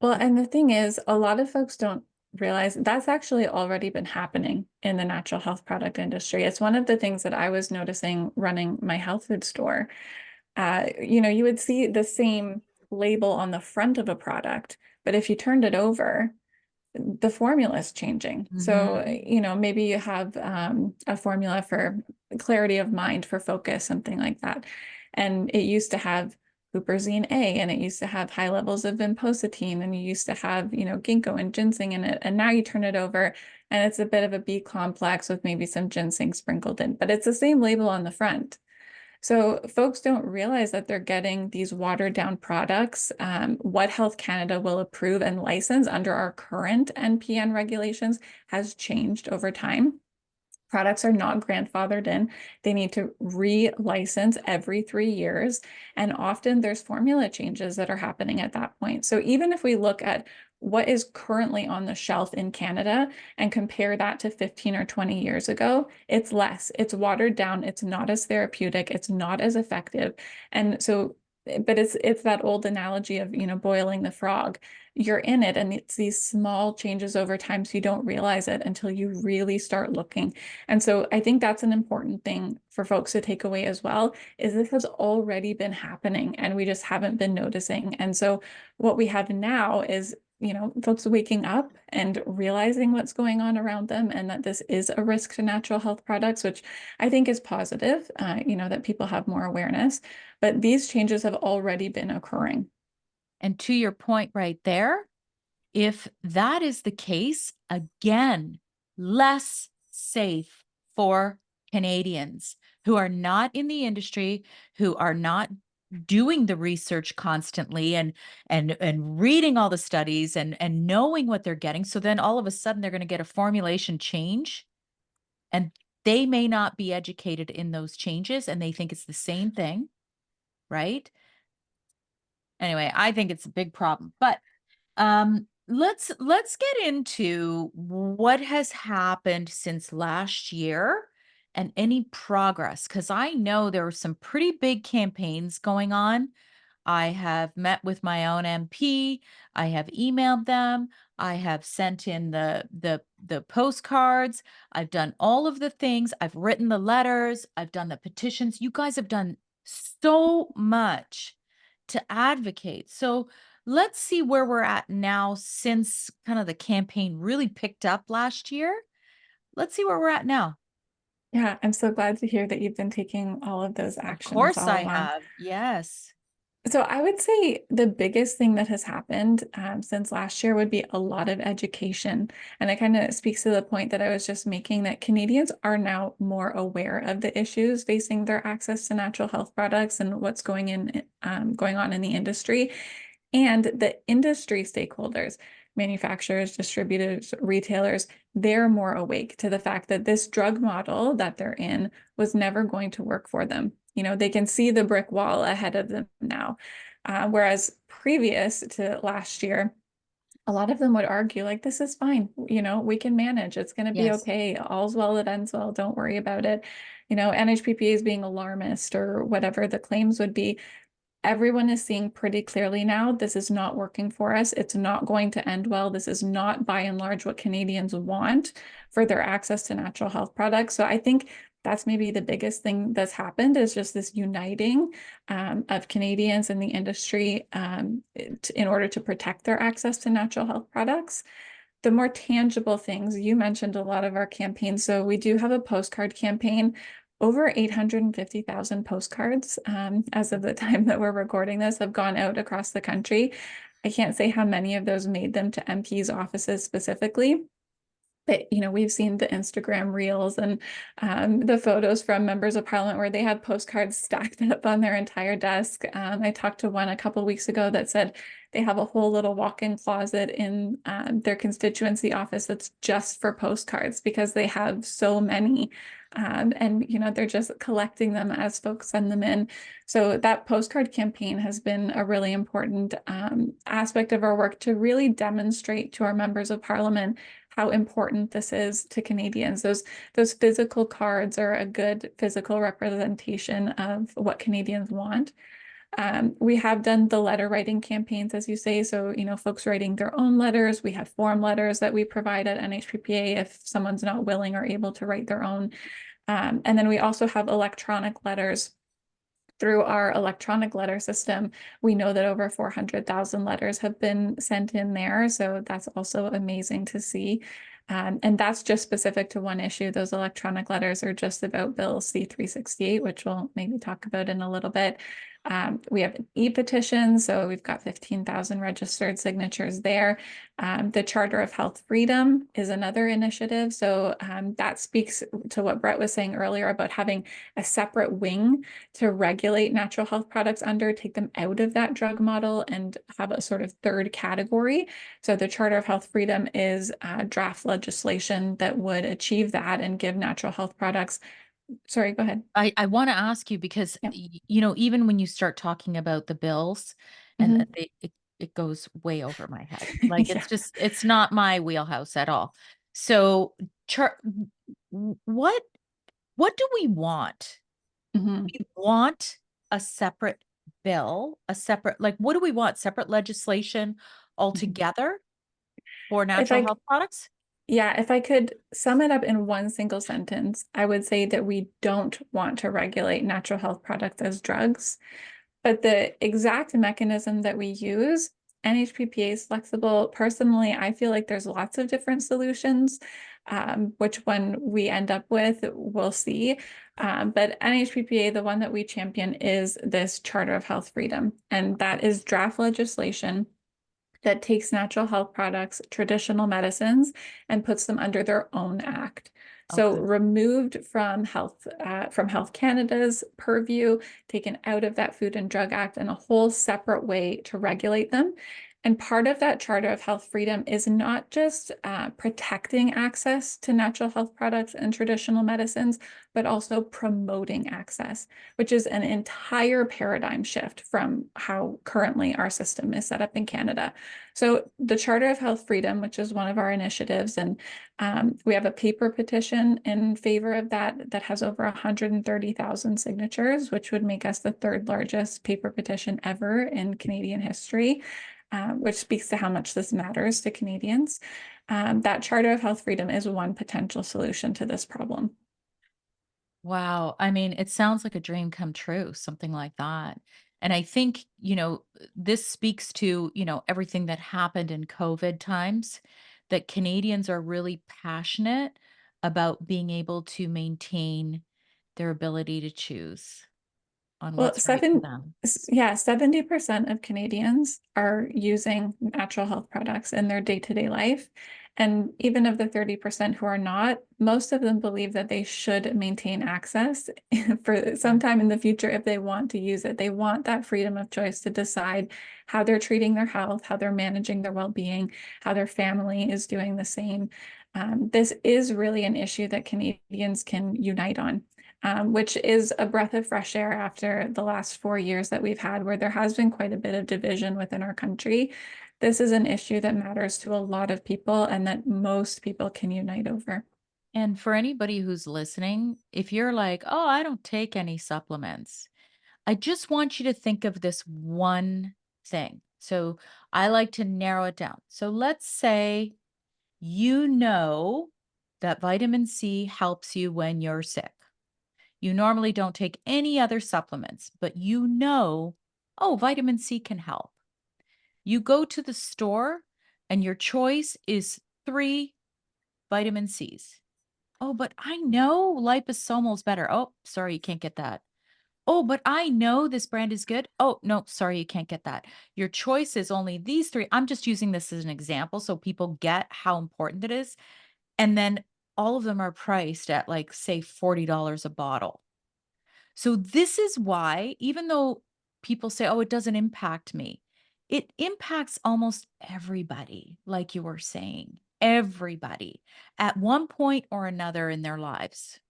Well, and the thing is, a lot of folks don't realize that's actually already been happening in the natural health product industry. It's one of the things that I was noticing running my health food store. You would see the same label on the front of a product, but if you turned it over, the formula is changing. So, mhm. maybe you have a formula for clarity of mind, for focus, something like that. And it used to have huperzine A, and it used to have high levels of vinpocetine, and you used to have, ginkgo and ginseng in it. And now you turn it over and it's a bit of a B complex with maybe some ginseng sprinkled in, but it's the same label on the front. So folks don't realize that they're getting these watered down products. What Health Canada will approve and license under our current NPN regulations has changed over time. Products are not grandfathered in. They need to re-license every 3 years. And often there's formula changes that are happening at that point. So even if we look at what is currently on the shelf in Canada and compare that to 15 or 20 years ago, it's less. It's watered down. It's not as therapeutic. It's not as effective. And so, but it's that old analogy of, boiling the frog. You're in it, and it's these small changes over time, so you don't realize it until you really start looking. And so I think that's an important thing for folks to take away as well, is this has already been happening and we just haven't been noticing. And so what we have now is, folks waking up and realizing what's going on around them and that this is a risk to natural health products, which I think is positive, that people have more awareness. But these changes have already been occurring. And to your point right there, if that is the case, again, less safe for Canadians who are not in the industry, who are not doing the research constantly and reading all the studies and knowing what they're getting. So then all of a sudden they're going to get a formulation change and they may not be educated in those changes and they think it's the same thing, right? Anyway, I think it's a big problem. But let's get into what has happened since last year and any progress, because I know there were some pretty big campaigns going on. I have met with my own MP. I have emailed them. I have sent in the postcards. I've done all of the things. I've written the letters. I've done the petitions. You guys have done so much to advocate. So let's see where we're at now since kind of the campaign really picked up last year. Let's see where we're at now. Yeah, I'm so glad to hear that you've been taking all of those Of actions course all I along. have. Yes. So I would say the biggest thing that has happened since last year would be a lot of education. And it kind of speaks to the point that I was just making, that Canadians are now more aware of the issues facing their access to natural health products and what's going on in the industry. And the industry stakeholders, manufacturers, distributors, retailers, they're more awake to the fact that this drug model that they're in was never going to work for them. they can see the brick wall ahead of them now. Whereas previous to last year, a lot of them would argue like, this is fine, we can manage, it's going to be Yes. okay, all's well that ends well, don't worry about it. NHPPA is being alarmist or whatever the claims would be. Everyone is seeing pretty clearly now, this is not working for us. It's not going to end well. This is not by and large what Canadians want for their access to natural health products. So I think that's maybe the biggest thing that's happened, is just this uniting of Canadians and the industry in order to protect their access to natural health products. The more tangible things, you mentioned a lot of our campaigns. So we do have a postcard campaign, over 850,000 postcards as of the time that we're recording this have gone out across the country. I can't say how many of those made them to MPs' offices specifically. But, we've seen the Instagram reels and the photos from members of parliament where they had postcards stacked up on their entire desk. I talked to one a couple of weeks ago that said they have a whole little walk-in closet in their constituency office that's just for postcards because they have so many. And, they're just collecting them as folks send them in. So that postcard campaign has been a really important aspect of our work to really demonstrate to our members of parliament how important this is to Canadians. Those physical cards are a good physical representation of what Canadians want. We have done the letter writing campaigns, as you say. So, folks writing their own letters. We have form letters that we provide at NHPPA if someone's not willing or able to write their own. And then we also have electronic letters. Through our electronic letter system, we know that over 400,000 letters have been sent in there. So that's also amazing to see. And that's just specific to one issue. Those electronic letters are just about Bill C-368, which we'll maybe talk about in a little bit. We have an e-petition, so we've got 15,000 registered signatures there. The Charter of Health Freedom is another initiative. So that speaks to what Brett was saying earlier about having a separate wing to regulate natural health products under, take them out of that drug model and have a sort of third category. So the Charter of Health Freedom is draft legislation that would achieve that and give natural health products. Sorry, go ahead. I want to ask you because, Yeah. even when you start talking about the bills and Mhm. it goes way over my head. Like, Yeah. it's not my wheelhouse at all. So, what do we want? Mhm. We want a separate bill, like, what do we want? Separate legislation Mhm. altogether for If natural I health products? Yeah, if I could sum it up in one single sentence, I would say that we don't want to regulate natural health products as drugs, but the exact mechanism that we use, NHPPA is flexible. Personally, I feel like there's lots of different solutions. Which one we end up with, we'll see. But NHPPA, the one that we champion, is this Charter of Health Freedom, and that is draft legislation that takes natural health products, traditional medicines, and puts them under their own act. So Okay. removed from Health Canada's purview, taken out of that Food and Drug Act, and a whole separate way to regulate them. And part of that Charter of Health Freedom is not just protecting access to natural health products and traditional medicines, but also promoting access, which is an entire paradigm shift from how currently our system is set up in Canada. So the Charter of Health Freedom, which is one of our initiatives, and we have a paper petition in favor of that has over 130,000 signatures, which would make us the third largest paper petition ever in Canadian history, which speaks to how much this matters to Canadians. That Charter of Health Freedom is one potential solution to this problem. Wow. I mean, it sounds like a dream come true, something like that. And I think, this speaks to, everything that happened in COVID times, that Canadians are really passionate about being able to maintain their ability to choose on Well, what's right for them. 70% of Canadians are using natural health products in their day-to-day life. And even of the 30% who are not, most of them believe that they should maintain access for Yeah. some time in the future if they want to use it. They want that freedom of choice to decide how they're treating their health, how they're managing their well-being, how their family is doing the same. This is really an issue that Canadians can unite on. which is a breath of fresh air after the last 4 years that we've had, where there has been quite a bit of division within our country. This is an issue that matters to a lot of people and that most people can unite over. And for anybody who's listening, if you're like, oh, I don't take any supplements, I just want you to think of this one thing. So I like to narrow it down. So let's say you know that vitamin C helps you when you're sick. You normally don't take any other supplements, but you know, oh, vitamin C can help. You go to the store and your choice is 3 vitamin Cs. Oh, but I know liposomal is better. Oh, sorry, you can't get that. Oh, but I know this brand is good. Oh, no, sorry, you can't get that. Your choice is only these 3. I'm just using this as an example so people get how important it is. And then all of them are priced at like, say, $40 a bottle. So this is why, even though people say, oh, it doesn't impact me, it impacts almost everybody, like you were saying, everybody at one point or another in their lives.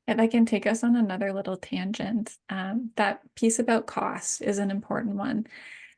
If I can take us on another little tangent, that piece about cost is an important one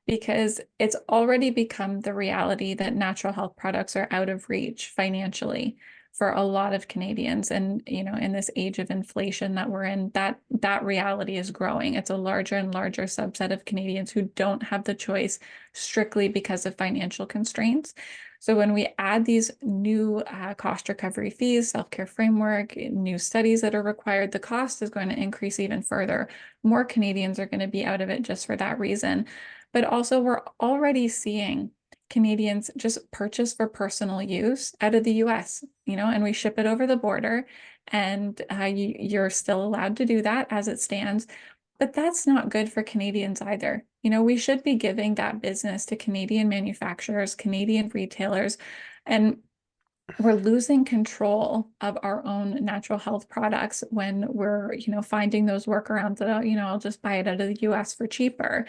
because it's already become the reality that natural health products are out of reach financially for a lot of Canadians. And, in this age of inflation that we're in, that reality is growing. It's a larger and larger subset of Canadians who don't have the choice strictly because of financial constraints. So when we add these new cost recovery fees, self-care framework, new studies that are required, the cost is going to increase even further. More Canadians are going to be out of it just for that reason. But also, we're already seeing Canadians just purchase for personal use out of the US, and we ship it over the border, and you're still allowed to do that as it stands. But that's not good for Canadians either. We should be giving that business to Canadian manufacturers, Canadian retailers, and we're losing control of our own natural health products when we're, finding those workarounds that, I'll just buy it out of the US for cheaper.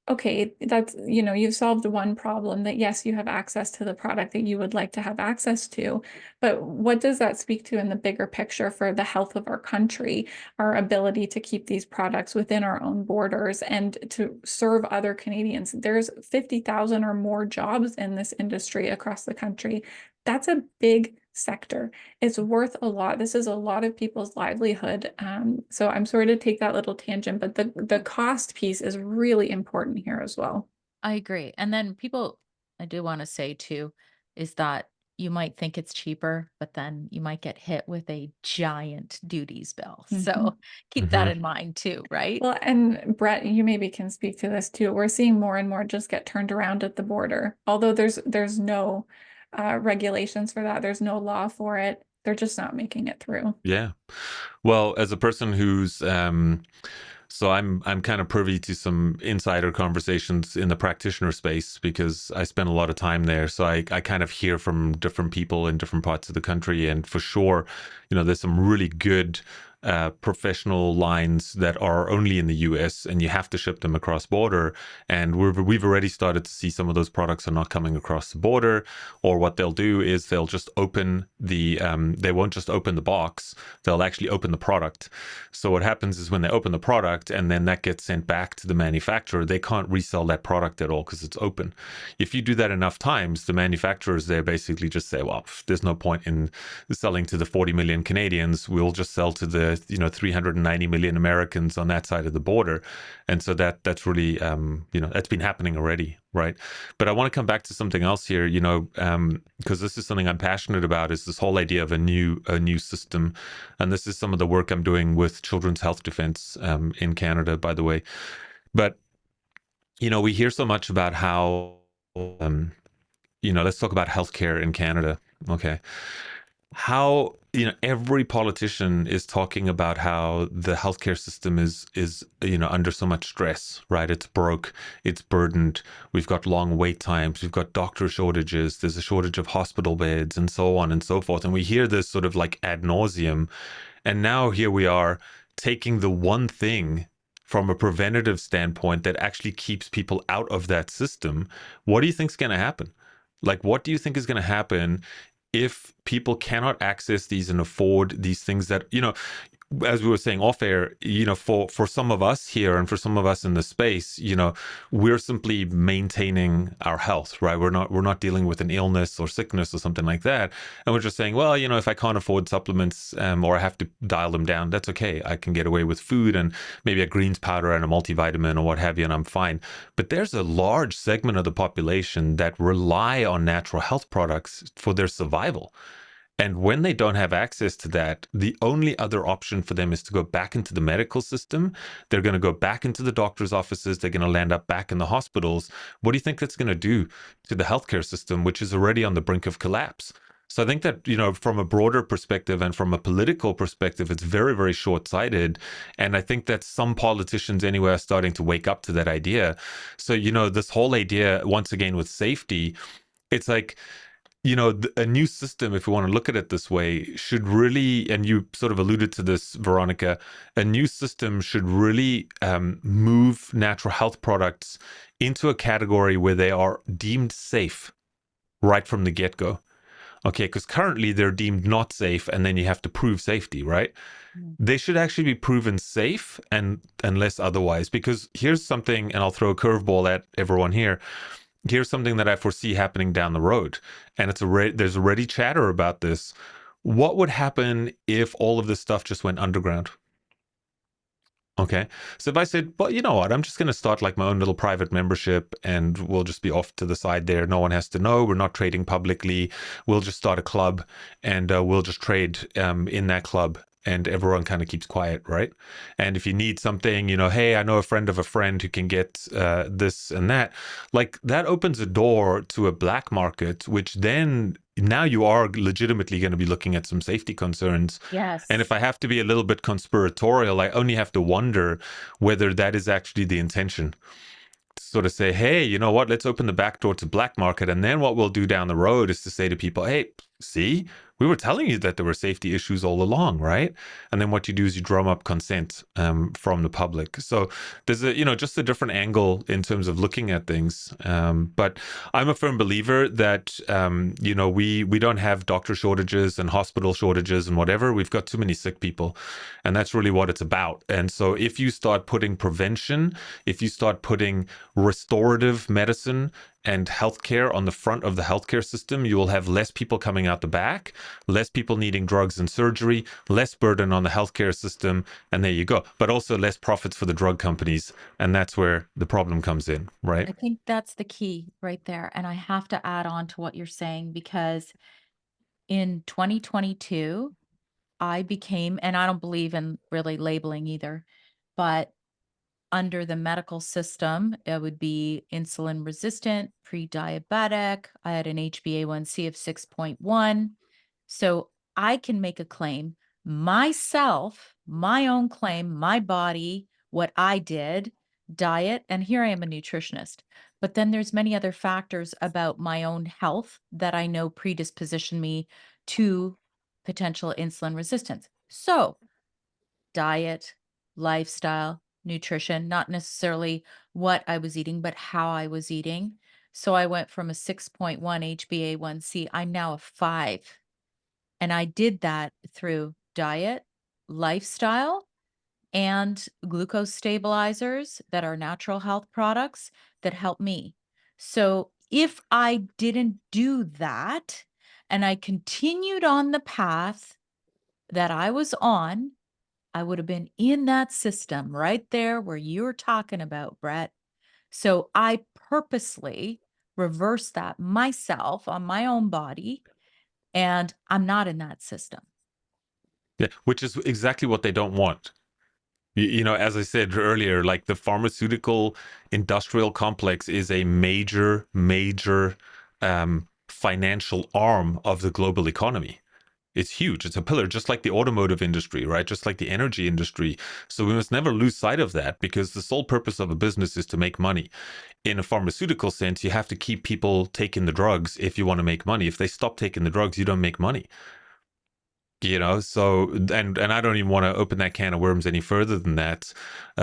Okay, that's, you've solved one problem that yes, you have access to the product that you would like to have access to, but what does that speak to in the bigger picture for the health of our country, our ability to keep these products within our own borders and to serve other Canadians? There's 50,000 or more jobs in this industry across the country. That's a big sector. It's worth a lot. This is a lot of people's livelihood. So I'm sorry to take that little tangent, but the cost piece is really important here as well. I agree. And then people, I do want to say too, is that you might think it's cheaper, but then you might get hit with a giant duties bill. Mhm. So keep that Mm-hmm. in mind too, right? Well, and Brett, you maybe can speak to this too. We're seeing more and more just get turned around at the border. Although there's no regulations for that. There's no law for it. They're just not making it through. Yeah. Well, as a person who's so I'm kind of privy to some insider conversations in the practitioner space because I spend a lot of time there. So I kind of hear from different people in different parts of the country, and for sure, there's some really good professional lines that are only in the US, and you have to ship them across border. And we've already started to see some of those products are not coming across the border, or what they'll do is they'll just open they won't just open the box, they'll actually open the product. So what happens is when they open the product and then that gets sent back to the manufacturer, they can't resell that product at all because it's open. If you do that enough times, the manufacturers there basically just say, well, there's no point in selling to the 40 million Canadians. We'll just sell to the 390 million Americans on that side of the border. And so that's really that's been happening already, right? But I want to come back to something else here, because this is something I'm passionate about, is this whole idea of a new system. And this is some of the work I'm doing with Children's Health Defense in Canada, by the way. But we hear so much about how let's talk about healthcare in Canada. Okay. How every politician is talking about how the healthcare system is under so much stress, right? It's broke, it's burdened. We've got long wait times, we've got doctor shortages, there's a shortage of hospital beds, and so on and so forth. And we hear this sort of like ad nauseum. And now here we are taking the one thing from a preventative standpoint that actually keeps people out of that system. What do you think is going to happen? Like, what do you think is going to happen if people cannot access these and afford these things that, as we were saying off air, for some of us here and for some of us in the space, we're simply maintaining our health, right? We're not dealing with an illness or sickness or something like that, and we're just saying, well, if I can't afford supplements, or I have to dial them down, that's okay. I can get away with food and maybe a greens powder and a multivitamin or what have you, and I'm fine. But there's a large segment of the population that rely on natural health products for their survival. And when they don't have access to that, the only other option for them is to go back into the medical system. They're going to go back into the doctor's offices. They're going to land up back in the hospitals. What do you think that's going to do to the healthcare system, which is already on the brink of collapse? So I think that, from a broader perspective and from a political perspective, it's very, very short-sighted. And I think that some politicians anyway are starting to wake up to that idea. So, this whole idea, once again, with safety, it's like, a new system, if we want to look at it this way, should really, and you sort of alluded to this, Veronica, a new system should really move natural health products into a category where they are deemed safe right from the get-go. Okay, because currently they're deemed not safe, and then you have to prove safety, right? Mm. They should actually be proven safe, and unless otherwise, because here's something, and I'll throw a curveball at everyone here. Here's something that I foresee happening down the road, and there's already chatter about this. What would happen if all of this stuff just went underground? Okay, so if I said, well, you know what, I'm just going to start like my own little private membership, and we'll just be off to the side there. No one has to know. We're not trading publicly. We'll just start a club, and we'll just trade in that club, and everyone kind of keeps quiet, right? And if you need something, hey, I know a friend of a friend who can get this and that, like that opens a door to a black market, which then now you are legitimately going to be looking at some safety concerns. And if Yes. I have to be a little bit conspiratorial, I only have to wonder whether that is actually the intention. Sort of say, hey, you know what, let's open the back door to black market. And then what we'll do down the road is to say to people, hey, see, we were telling you that there were safety issues all along, right? And then what you do is you drum up consent from the public. So there's just a different angle in terms of looking at things. But I'm a firm believer that, we don't have doctor shortages and hospital shortages and whatever. We've got too many sick people. And that's really what it's about. And so if you start putting prevention, if you start putting restorative medicine and healthcare on the front of the healthcare system, you will have less people coming out the back, less people needing drugs and surgery, less burden on the healthcare system, and there you go. But also less profits for the drug companies, and that's where the problem comes in, right? I think that's the key right there. And I have to add on to what you're saying because in 2022, I became, and I don't believe in really labeling either, but under the medical system, it would be insulin resistant, pre-diabetic. I had an HbA1c of 6.1. So I can make a claim myself, my own claim, my body, what I did, diet, and here I am a nutritionist. But then there's many other factors about my own health that I know predisposition me to potential insulin resistance. So diet, lifestyle, nutrition, not necessarily what I was eating, but how I was eating. So I went from a 6.1 HbA1c, I'm now a 5. And I did that through diet, lifestyle, and glucose stabilizers that are natural health products that help me. So if I didn't do that and I continued on the path that I was on, I would have been in that system right there where you're talking about, Brett. So I purposely reversed that myself on my own body, and I'm not in that system. Yeah, which is exactly what they don't want. As I said earlier, like the pharmaceutical industrial complex is a major, major financial arm of the global economy. It's huge. It's a pillar, just like the automotive industry, right? Just like the energy industry. So we must never lose sight of that because the sole purpose of a business is to make money. In a pharmaceutical sense, you have to keep people taking the drugs if you want to make money. If they stop taking the drugs, you don't make money. So and I don't even want to open that can of worms any further than that.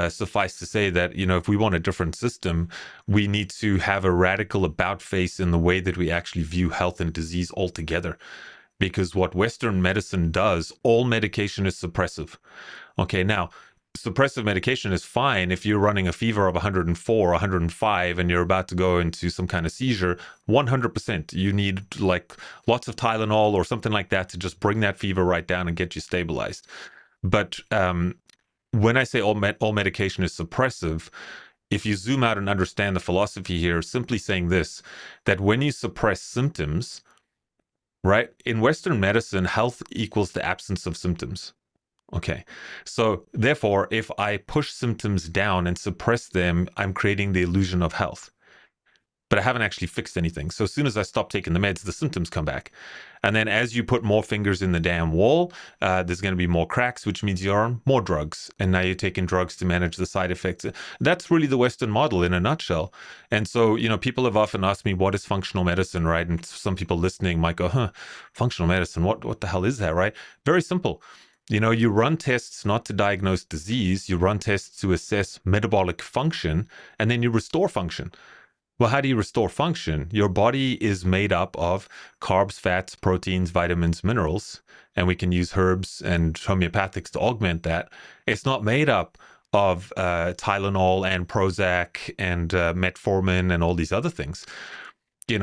Suffice to say that if we want a different system, we need to have a radical about face in the way that we actually view health and disease altogether. because what Western medicine does, all medication is suppressive. Okay, now suppressive medication is fine if you're running a fever of 104, 105, and you're about to go into some kind of seizure. 100%. You need like lots of Tylenol or something like that to just bring that fever right down and get you stabilized. But when I say all medication is suppressive, if you zoom out and understand the philosophy here, simply saying this, that when you suppress symptoms, right, in Western medicine, health equals the absence of symptoms. Okay. So therefore, if I push symptoms down and suppress them, I'm creating the illusion of health. But I haven't actually fixed anything. So as soon as I stop taking the meds, the symptoms come back. And then as you put more fingers in the damn wall, there's going to be more cracks, which means you're on more drugs. And now you're taking drugs to manage the side effects. That's really the Western model in a nutshell. And so, people have often asked me, what is functional medicine, right? And some people listening might go, functional medicine, what the hell is that, right? Very simple. You run tests not to diagnose disease, you run tests to assess metabolic function, and then you restore function. Well, how do you restore function? Your body is made up of carbs, fats, proteins, vitamins, minerals, and we can use herbs and homeopathics to augment that. It's not made up of Tylenol and Prozac and metformin and all these other things.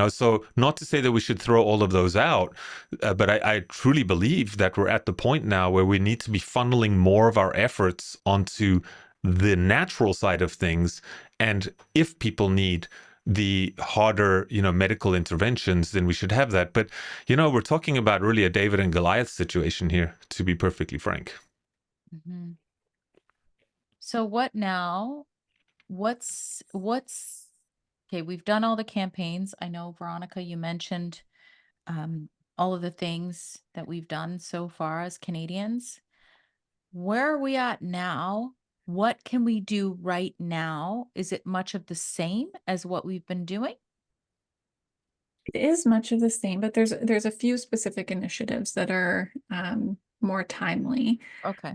So not to say that we should throw all of those out, but I truly believe that we're at the point now where we need to be funneling more of our efforts onto the natural side of things. And if people need the harder, medical interventions, then we should have that. But, we're talking about really a David and Goliath situation here, to be perfectly frank. Mm-hmm. So what now? What's okay? We've done all the campaigns. I know, Veronica, you mentioned all of the things that we've done so far as Canadians. Where are we at now? What can we do right now? Is it much of the same as what we've been doing? It is much of the same, but there's a few specific initiatives that are more timely. Okay.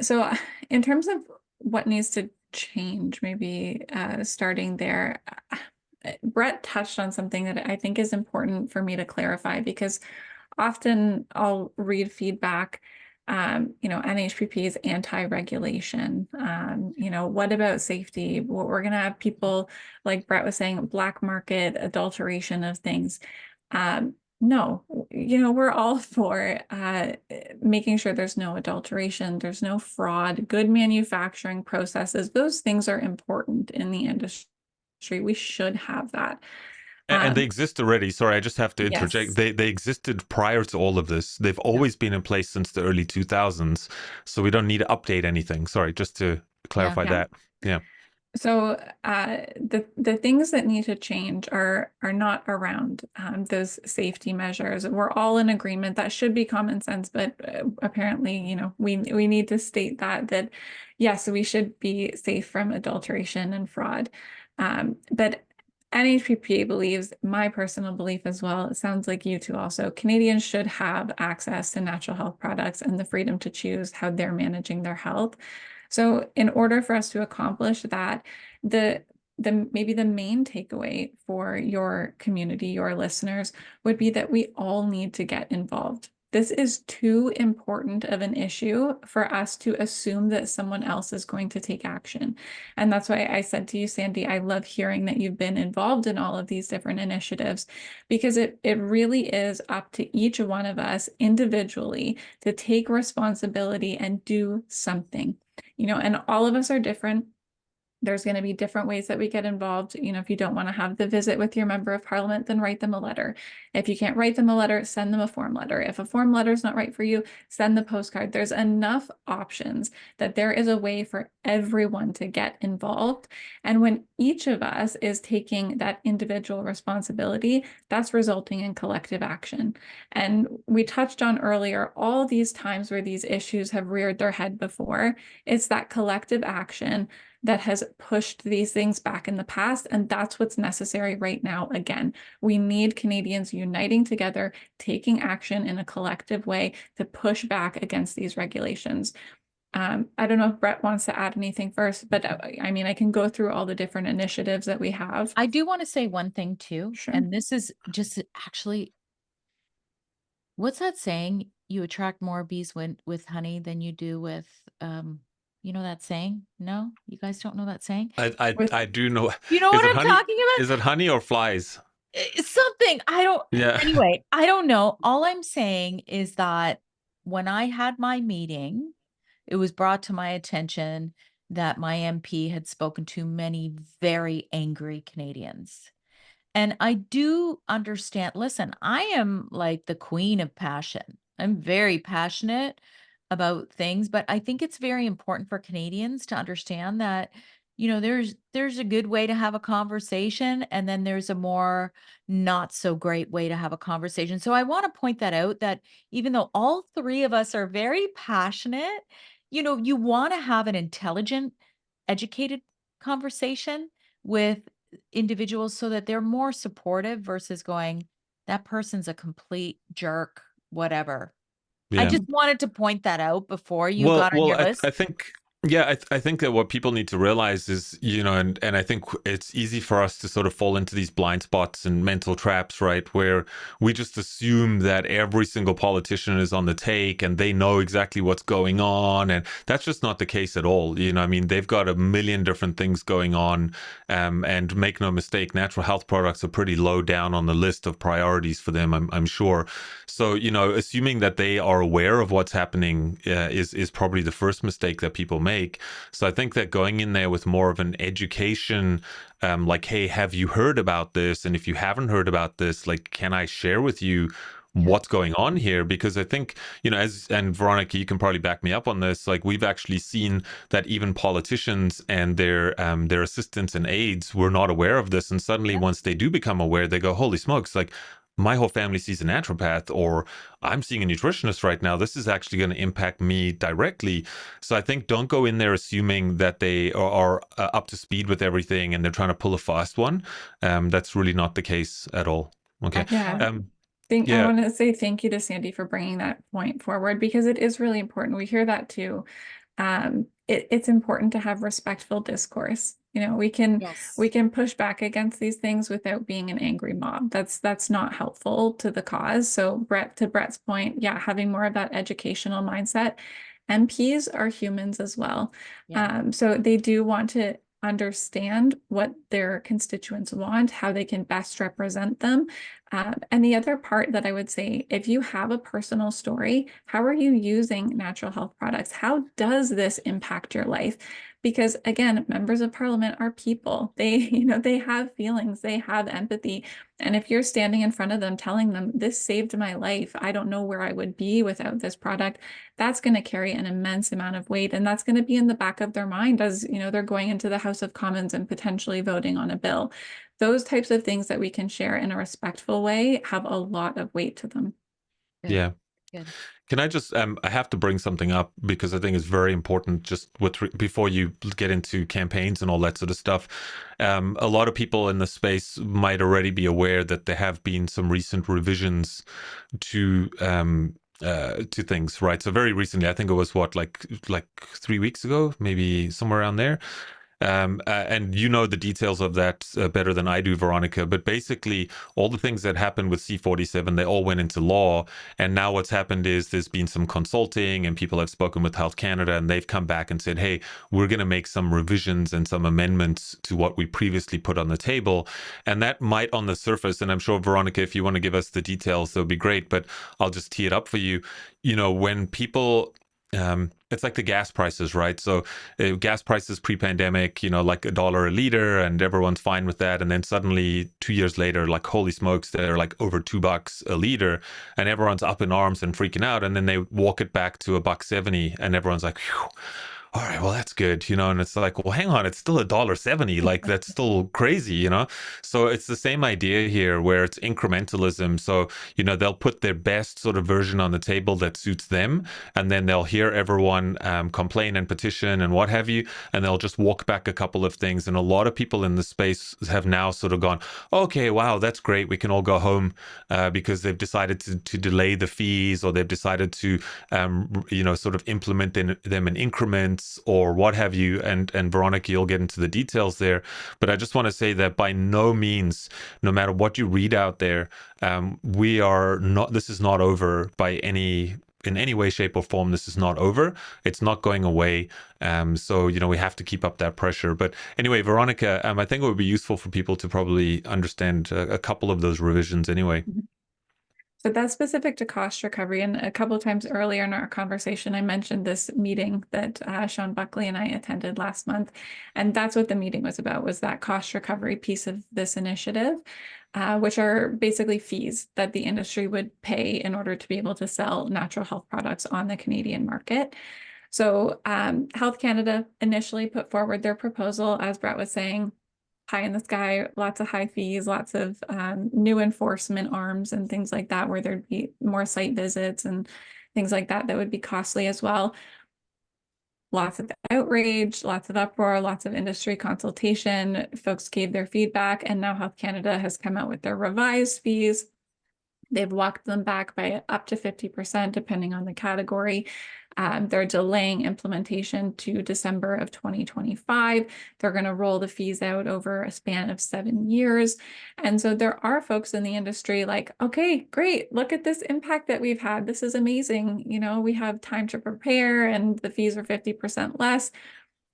So in terms of what needs to change, maybe starting there, Brett touched on something that I think is important for me to clarify, because often I'll read feedback, NHPP is anti-regulation. What about safety? We're going to have people, like Brett was saying, black market adulteration of things. No, we're all for making sure there's no adulteration, there's no fraud, good manufacturing processes. Those things are important in the industry. We should have that. And they exist already. Sorry, I just have to interject. Yes. They existed prior to all of this. They've always been in place since the early 2000s. So we don't need to update anything. Sorry, just to Yeah. clarify that. Yeah. So the things that need to change are not around those safety measures. We're all in agreement that should be common sense, but apparently, we need to state that yes, we should be safe from adulteration and fraud. But NHPPA believes, my personal belief as well, it sounds like you two also, Canadians should have access to natural health products and the freedom to choose how they're managing their health. So in order for us to accomplish that, maybe the main takeaway for your community, your listeners, would be that we all need to get involved. This is too important of an issue for us to assume that someone else is going to take action. And that's why I said to you, Sandy, I love hearing that you've been involved in all of these different initiatives, because it really is up to each one of us individually to take responsibility and do something. And all of us are different. There's going to be different ways that we get involved. If you don't want to have the visit with your member of parliament, then write them a letter. If you can't write them a letter, send them a form letter. If a form letter is not right for you, send the postcard. There's enough options that there is a way for everyone to get involved. And when each of us is taking that individual responsibility, that's resulting in collective action. And we touched on earlier, all these times where these issues have reared their head before, it's that collective action that has pushed these things back in the past. And that's what's necessary right now. Again, we need Canadians uniting together, taking action in a collective way to push back against these regulations. I don't know if Brett wants to add anything first, but I can go through all the different initiatives that we have. I do want to say one thing too, Sure. and this is just actually What's that saying? You attract more bees with honey than you do with, you know that saying? No? You guys don't know that saying? With I do know. You know Is what it I'm honey? talking about? Is it honey or flies? Something. I don't Yeah. anyway, I don't know. All I'm saying is that when I had my meeting, it was brought to my attention that my MP had spoken to many very angry Canadians. And I do understand. Listen, I am like the queen of passion. I'm very passionate about things, but I think it's very important for Canadians to understand that, there's a good way to have a conversation and then there's a more not so great way to have a conversation. So I want to point that out, that even though all three of us are very passionate, you want to have an intelligent, educated conversation with individuals so that they're more supportive versus going, "That person's a complete jerk," whatever. I Yeah. just wanted to point that out before you Well, got on your I list. think, yeah, I think that what people need to realize is, and I think it's easy for us to sort of fall into these blind spots and mental traps, right? Where we just assume that every single politician is on the take and they know exactly what's going on. And that's just not the case at all. I mean, they've got a million different things going on. And make no mistake, natural health products are pretty low down on the list of priorities for them, I'm sure. So, assuming that they are aware of what's happening is probably the first mistake that people make. So I think that going in there with more of an education, like, hey, have you heard about this? And if you haven't heard about this, like, can I share with you Yeah. what's going on here? Because I think, and Veronica, you can probably back me up on this. Like, we've actually seen that even politicians and their assistants and aides were not aware of this, and suddenly Yeah. once they do become aware, they go, holy smokes, like, my whole family sees a naturopath, or I'm seeing a nutritionist right now. This is actually going to impact me directly. So I think don't go in there assuming that they are up to speed with everything and they're trying to pull a fast one. That's really not the case at all. Okay. Yeah. Excellent. I Yeah. want to say thank you to Sandy for bringing that point forward because it is really important. We hear that too. It's important to have respectful discourse. We Yes. can push back against these things without being an angry mob. That's not helpful to the cause. So to Brett's point, yeah, having more of that educational mindset. MPs are humans as well. Yeah. So they do want to understand what their constituents want, how they can best represent them. And the other part that I would say, if you have a personal story, how are you using natural health products? How does this impact your life? Because again, members of parliament are people. They have feelings, they have empathy. And if you're standing in front of them telling them, this saved my life, I don't know where I would be without this product, that's going to carry an immense amount of weight. And that's going to be in the back of their mind as, they're going into the House of Commons and potentially voting on a bill. Those types of things that we can share in a respectful way have a lot of weight to them. Good. Yeah. Good. Can I just I have to bring something up because I think it's very important just before you get into campaigns and all that sort of stuff. A lot of people in the space might already be aware that there have been some recent revisions to things, right? So very recently, I think it was like 3 weeks ago, maybe somewhere around there. And the details of that better than I do, Veronica. But basically, all the things that happened with C47, they all went into law. And now what's happened is there's been some consulting, and people have spoken with Health Canada, and they've come back and said, hey, we're going to make some revisions and some amendments to what we previously put on the table. And that might, on the surface, and I'm sure, Veronica, if you want to give us the details, that would be great. But I'll just tee it up for you. When people it's like the gas prices, right? So gas prices pre-pandemic, like $1 a liter, and everyone's fine with that. And then suddenly 2 years later, like, holy smokes, they're like over $2 a liter, and everyone's up in arms and freaking out. And then they walk it back to $1.70, and everyone's like, phew, all right, well, that's good, and it's like, well, hang on, it's still $1.70, like, that's still crazy. So it's the same idea here where it's incrementalism. So they'll put their best sort of version on the table that suits them, and then they'll hear everyone complain and petition and what have you, and they'll just walk back a couple of things. And a lot of people in the space have now sort of gone, okay, wow, that's great, we can all go home, because they've decided to delay the fees, or they've decided to sort of implement them in increments. patents or what have you, and Veronica, you'll get into the details there. But I just want to say that by no means, no matter what you read out there, we are not. This is not over by any in any way, shape, or form. This is not over. It's not going away. So we have to keep up that pressure. But anyway, Veronica, I think it would be useful for people to probably understand a couple of those revisions anyway. So that's specific to cost recovery. And a couple of times earlier in our conversation, I mentioned this meeting that Sean Buckley and I attended last month. And that's what the meeting was about, was that cost recovery piece of this initiative, which are basically fees that the industry would pay in order to be able to sell natural health products on the Canadian market. So Health Canada initially put forward their proposal, as Brett was saying, pie in the sky, lots of high fees, lots of new enforcement arms and things like that, where there'd be more site visits and things like that that would be costly as well. Lots of outrage, lots of uproar, lots of industry consultation. Folks gave their feedback, and now Health Canada has come out with their revised fees. They've walked them back by up to 50%, depending on the category. They're delaying implementation to December of 2025. They're going to roll the fees out over a span of 7 years. And so there are folks in the industry like, okay, great, look at this impact that we've had. This is amazing. We have time to prepare and the fees are 50% less.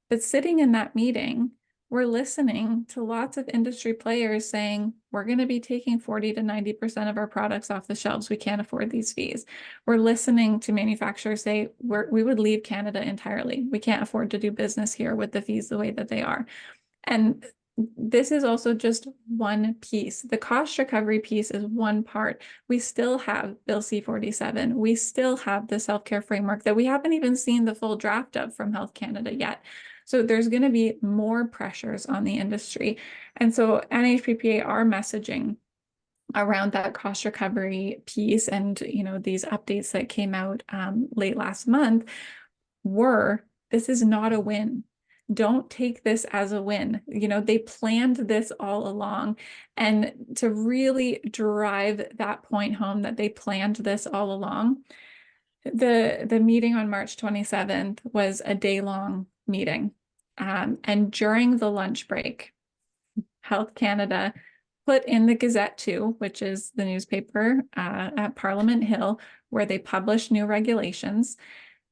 But sitting in that meeting, we're listening to lots of industry players saying, we're going to be taking 40 to 90% of our products off the shelves. We can't afford these fees. We're listening to manufacturers say, we would leave Canada entirely. We can't afford to do business here with the fees the way that they are. And this is also just one piece. The cost recovery piece is one part. We still have Bill C-47. We still have the self-care framework that we haven't even seen the full draft of from Health Canada yet. So there's going to be more pressures on the industry. And so NHPPA are messaging around that cost recovery piece, and these updates that came out late last month were, this is not a win. Don't take this as a win. They planned this all along. And to really drive that point home that they planned this all along, the meeting on March 27th was a day-long meeting. And during the lunch break, Health Canada put in the Gazette 2, which is the newspaper at Parliament Hill, where they publish new regulations.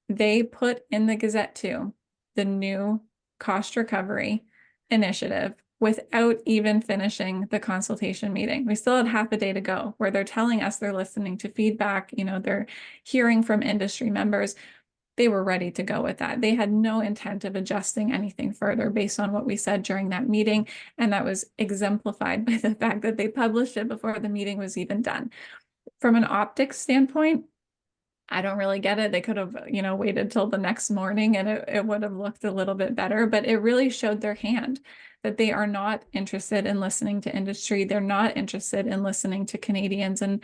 They put in the Gazette 2 the new cost recovery initiative without even finishing the consultation meeting. We still had half a day to go, where they're telling us they're listening to feedback, they're hearing from industry members. They were ready to go with that. They had no intent of adjusting anything further based on what we said during that meeting. And that was exemplified by the fact that they published it before the meeting was even done. From an optics standpoint, I don't really get it. They could have, waited till the next morning and it would have looked a little bit better, but it really showed their hand that they are not interested in listening to industry. They're not interested in listening to Canadians and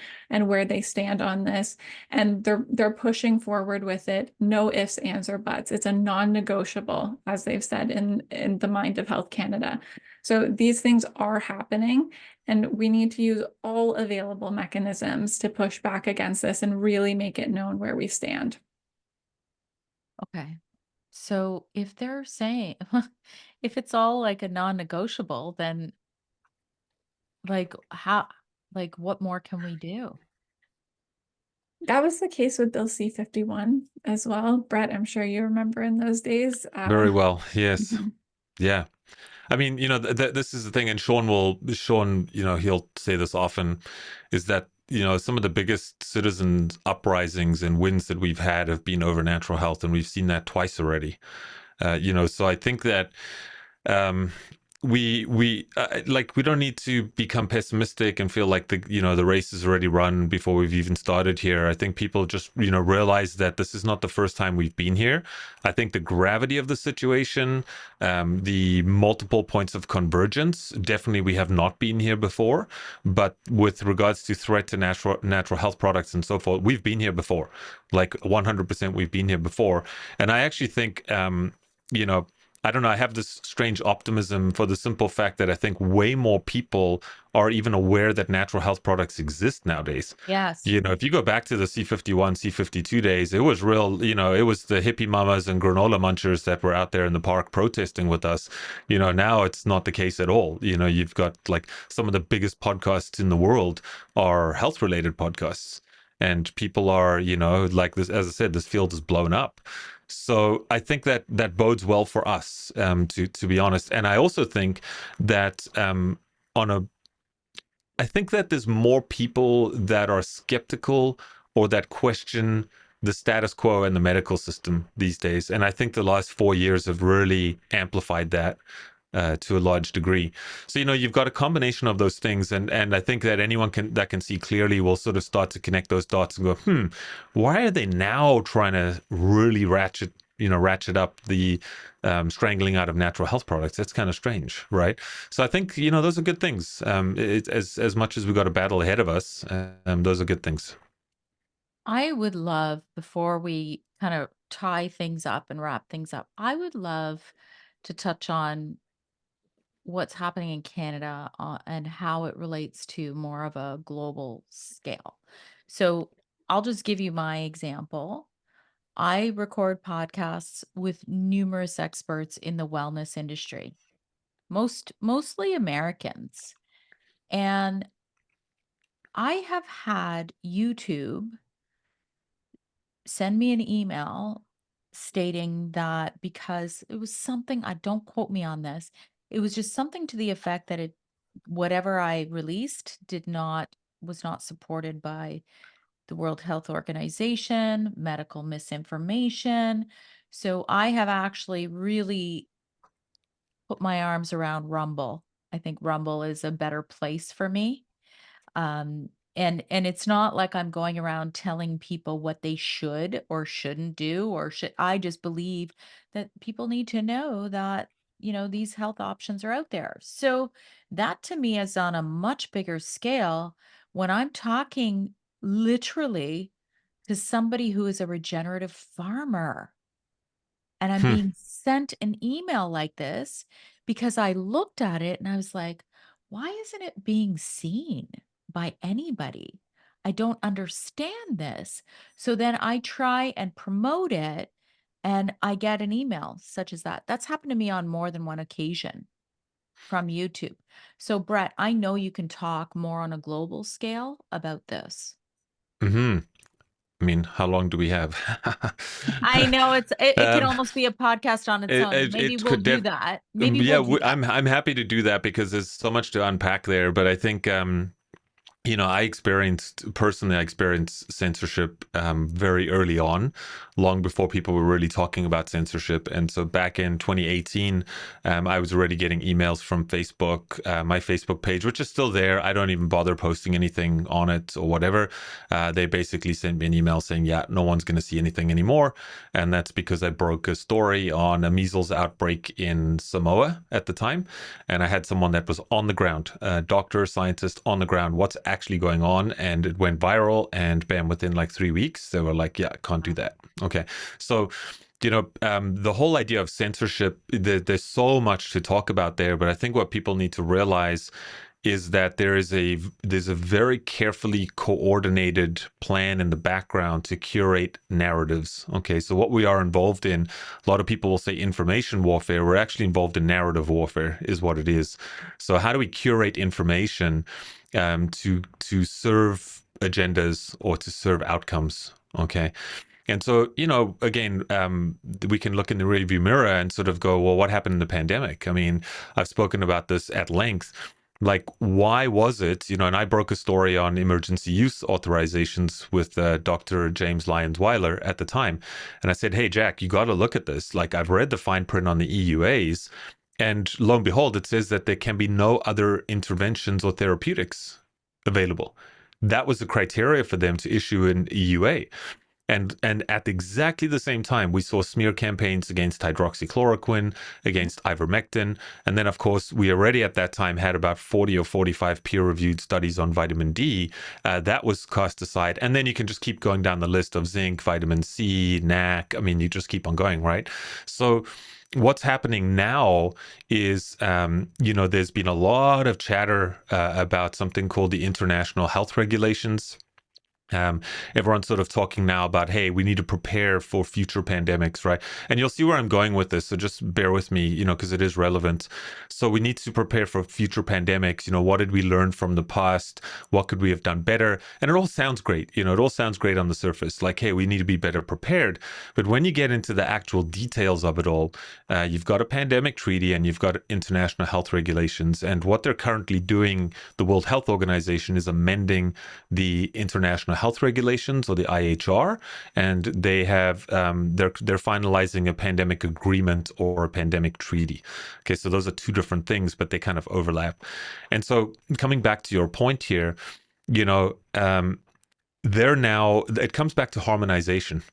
where they stand on this. And they're pushing forward with it. No ifs, ands, or buts. It's a non-negotiable, as they've said in the mind of Health Canada. So these things are happening, and we need to use all available mechanisms to push back against this and really make it known where we stand. Okay. So if they're saying, if it's all like a non-negotiable, then what more can we do? That was the case with Bill C-51 as well. Brett, I'm sure you remember in those days. Very well. Yes. Yeah. I mean, this is the thing, and Sean, he'll say this often, is that, some of the biggest citizen uprisings and wins that we've had have been over natural health, and we've seen that twice already. So I think that we don't need to become pessimistic and feel like the race is already run before we've even started here. I think people just realize that this is not the first time we've been here. I think the gravity of the situation, the multiple points of convergence, definitely we have not been here before. But with regards to threat to natural health products and so forth, we've been here before. Like 100% we've been here before. And I actually think I don't know, I have this strange optimism for the simple fact that I think way more people are even aware that natural health products exist nowadays. Yes. You know, if you go back to the C51, C52 days, it was real, you know, it was the hippie mamas and granola munchers that were out there in the park protesting with us. You know, now it's not the case at all. You know, you've got like some of the biggest podcasts in the world are health related podcasts. And people are, you know, like this, as I said, this field is blown up. So I think that that bodes well for us, to be honest. And I also think that on a I think that there's more people that are skeptical or that question the status quo in the medical system these days. And I think the last 4 years have really amplified that to a large degree. So, you know, you've got a combination of those things. And I think that anyone that can see clearly will sort of start to connect those dots and go, why are they now trying to really ratchet up the strangling out of natural health products? That's kind of strange, right? So I think, you know, those are good things. As much as we've got a battle ahead of us, those are good things. I would love, before we kind of tie things up and wrap things up, I would love to touch on what's happening in Canada and how it relates to more of a global scale. So I'll just give you my example. I record podcasts with numerous experts in the wellness industry, mostly Americans. And I have had YouTube send me an email stating that because it was something, I don't quote me on this, it was just something to the effect that it whatever I released was not supported by the World Health Organization, medical misinformation. So I have actually really put my arms around Rumble. I think Rumble is a better place for me. Um, and it's not like I'm going around telling people what they should or shouldn't do, or should I just believe that people need to know that, these health options are out there. So that to me is on a much bigger scale when I'm talking literally to somebody who is a regenerative farmer and I'm Hmm. being sent an email like this because I looked at it and I was like, why isn't it being seen by anybody? I don't understand this. So then I try and promote it and I get an email such as that. That's happened to me on more than one occasion from YouTube. So, Brett, I know you can talk more on a global scale about this. Hmm. I mean, how long do we have? I know it could um, almost be a podcast on its it, own. it, Maybe it we'll could do def that. Maybe we'll yeah, do that. I'm happy to do that because there's so much to unpack there. But I think you know, I experienced censorship very early on, long before people were really talking about censorship. And so back in 2018, I was already getting emails from Facebook, my Facebook page, which is still there. I don't even bother posting anything on it or whatever. They basically sent me an email saying, yeah, no one's going to see anything anymore. And that's because I broke a story on a measles outbreak in Samoa at the time. And I had someone that was on the ground, a doctor, scientist on the ground, what's actually going on. And it went viral. And bam, within like 3 weeks, they were like, yeah, can't do that. Okay. So, you know, the whole idea of censorship, there's so much to talk about there. But I think what people need to realize is that there's a very carefully coordinated plan in the background to curate narratives. Okay, so what we are involved in, a lot of people will say information warfare. We're actually involved in narrative warfare, is what it is. So how do we curate information to serve agendas or to serve outcomes? Okay. And so, you know, again, we can look in the rearview mirror and sort of go, well, what happened in the pandemic? I mean, I've spoken about this at length. Like, why was it, you know, and I broke a story on emergency use authorizations with Dr. James Lyons Weiler at the time. And I said, hey, Jack, you got to look at this. Like, I've read the fine print on the EUAs. And lo and behold, it says that there can be no other interventions or therapeutics available. That was the criteria for them to issue an EUA. And at exactly the same time, we saw smear campaigns against hydroxychloroquine, against ivermectin. And then, of course, we already at that time had about 40 or 45 peer-reviewed studies on vitamin D. That was cast aside. And then you can just keep going down the list of zinc, vitamin C, NAC. I mean, you just keep on going, right? So what's happening now is, there's been a lot of chatter about something called the international health regulations. Um, Everyone's sort of talking now about, hey, we need to prepare for future pandemics, right? And you'll see where I'm going with this. So just bear with me, because it is relevant. So we need to prepare for future pandemics. What did we learn from the past? What could we have done better? And it all sounds great. It all sounds great on the surface. Like, hey, we need to be better prepared. But when you get into the actual details of it all, you've got a pandemic treaty and you've got international health regulations. And what they're currently doing, the World Health Organization, is amending the international health regulations, or the IHR, and they have they're finalizing a pandemic agreement or a pandemic treaty. Okay, so those are two different things, but they kind of overlap. And so, coming back to your point here, they're now, it comes back to harmonization.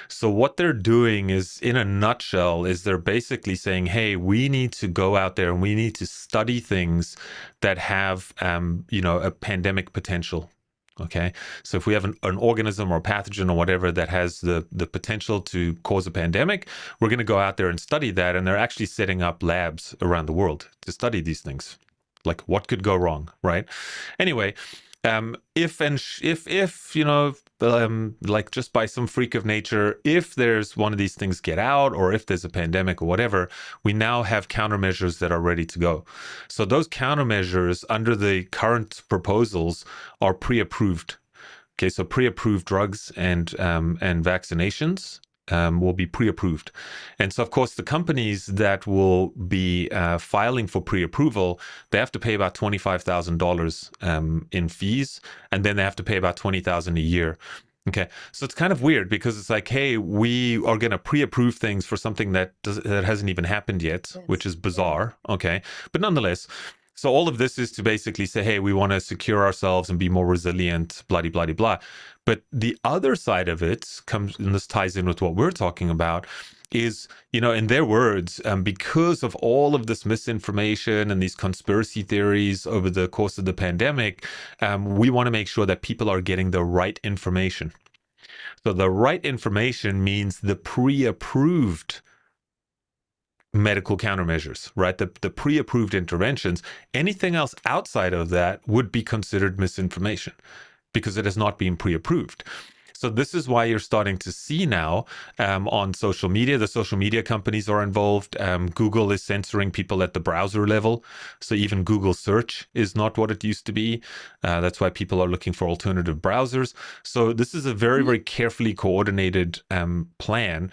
So what they're doing is, in a nutshell, is they're basically saying, hey, we need to go out there and we need to study things that have a pandemic potential. Okay, so if we have an organism or pathogen or whatever that has the potential to cause a pandemic, we're going to go out there and study that. And they're actually setting up labs around the world to study these things. Like, what could go wrong, right? Anyway, like, just by some freak of nature, if there's one of these things get out, or if there's a pandemic or whatever, we now have countermeasures that are ready to go. So those countermeasures under the current proposals are pre-approved. Okay, so pre-approved drugs and vaccinations will be pre-approved. And so, of course, the companies that will be filing for pre-approval, they have to pay about $25,000 in fees, and then they have to pay about $20,000 a year. Okay, so it's kind of weird, because it's like, hey, we are going to pre-approve things for something that hasn't even happened yet, Yes. which is bizarre. Okay, but nonetheless. So all of this is to basically say, hey, we want to secure ourselves and be more resilient, blah, blah, blah, blah. But the other side of it comes, and this ties in with what we're talking about, is, in their words, because of all of this misinformation and these conspiracy theories over the course of the pandemic, we want to make sure that people are getting the right information. So the right information means the pre-approved medical countermeasures, right? The pre-approved interventions. Anything else outside of that would be considered misinformation, because it has not been pre-approved. So this is why you're starting to see now on social media, the social media companies are involved. Google is censoring people at the browser level. So even Google search is not what it used to be. That's why people are looking for alternative browsers. So this is a very, very carefully coordinated plan.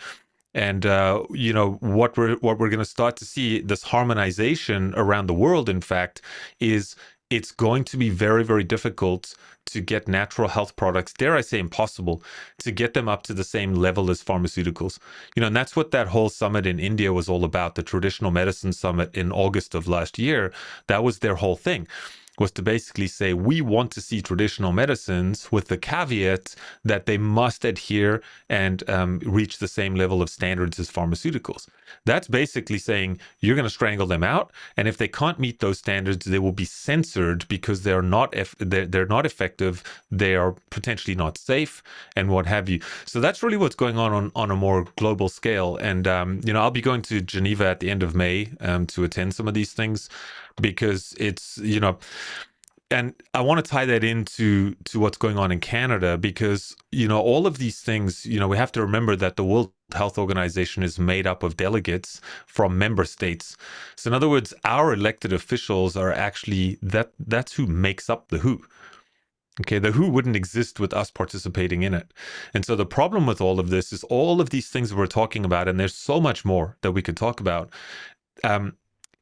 And what we're going to start to see, this harmonization around the world, in fact, is it's going to be very, very difficult to get natural health products, dare I say impossible, to get them up to the same level as pharmaceuticals. And that's what that whole summit in India was all about, the Traditional Medicine Summit in August of last year. That was their whole thing, was to basically say, we want to see traditional medicines with the caveat that they must adhere and reach the same level of standards as pharmaceuticals. That's basically saying you're going to strangle them out, and if they can't meet those standards, they will be censored because they're not effective, they are potentially not safe, and what have you. So that's really what's going on a more global scale. And I'll be going to Geneva at the end of May to attend some of these things, because it's, and I want to tie that into what's going on in Canada, because, all of these things, we have to remember that the World Health Organization is made up of delegates from member states. So in other words, our elected officials are actually, that's who makes up the WHO. Okay, the WHO wouldn't exist with us participating in it. And so the problem with all of this is all of these things that we're talking about, and there's so much more that we could talk about.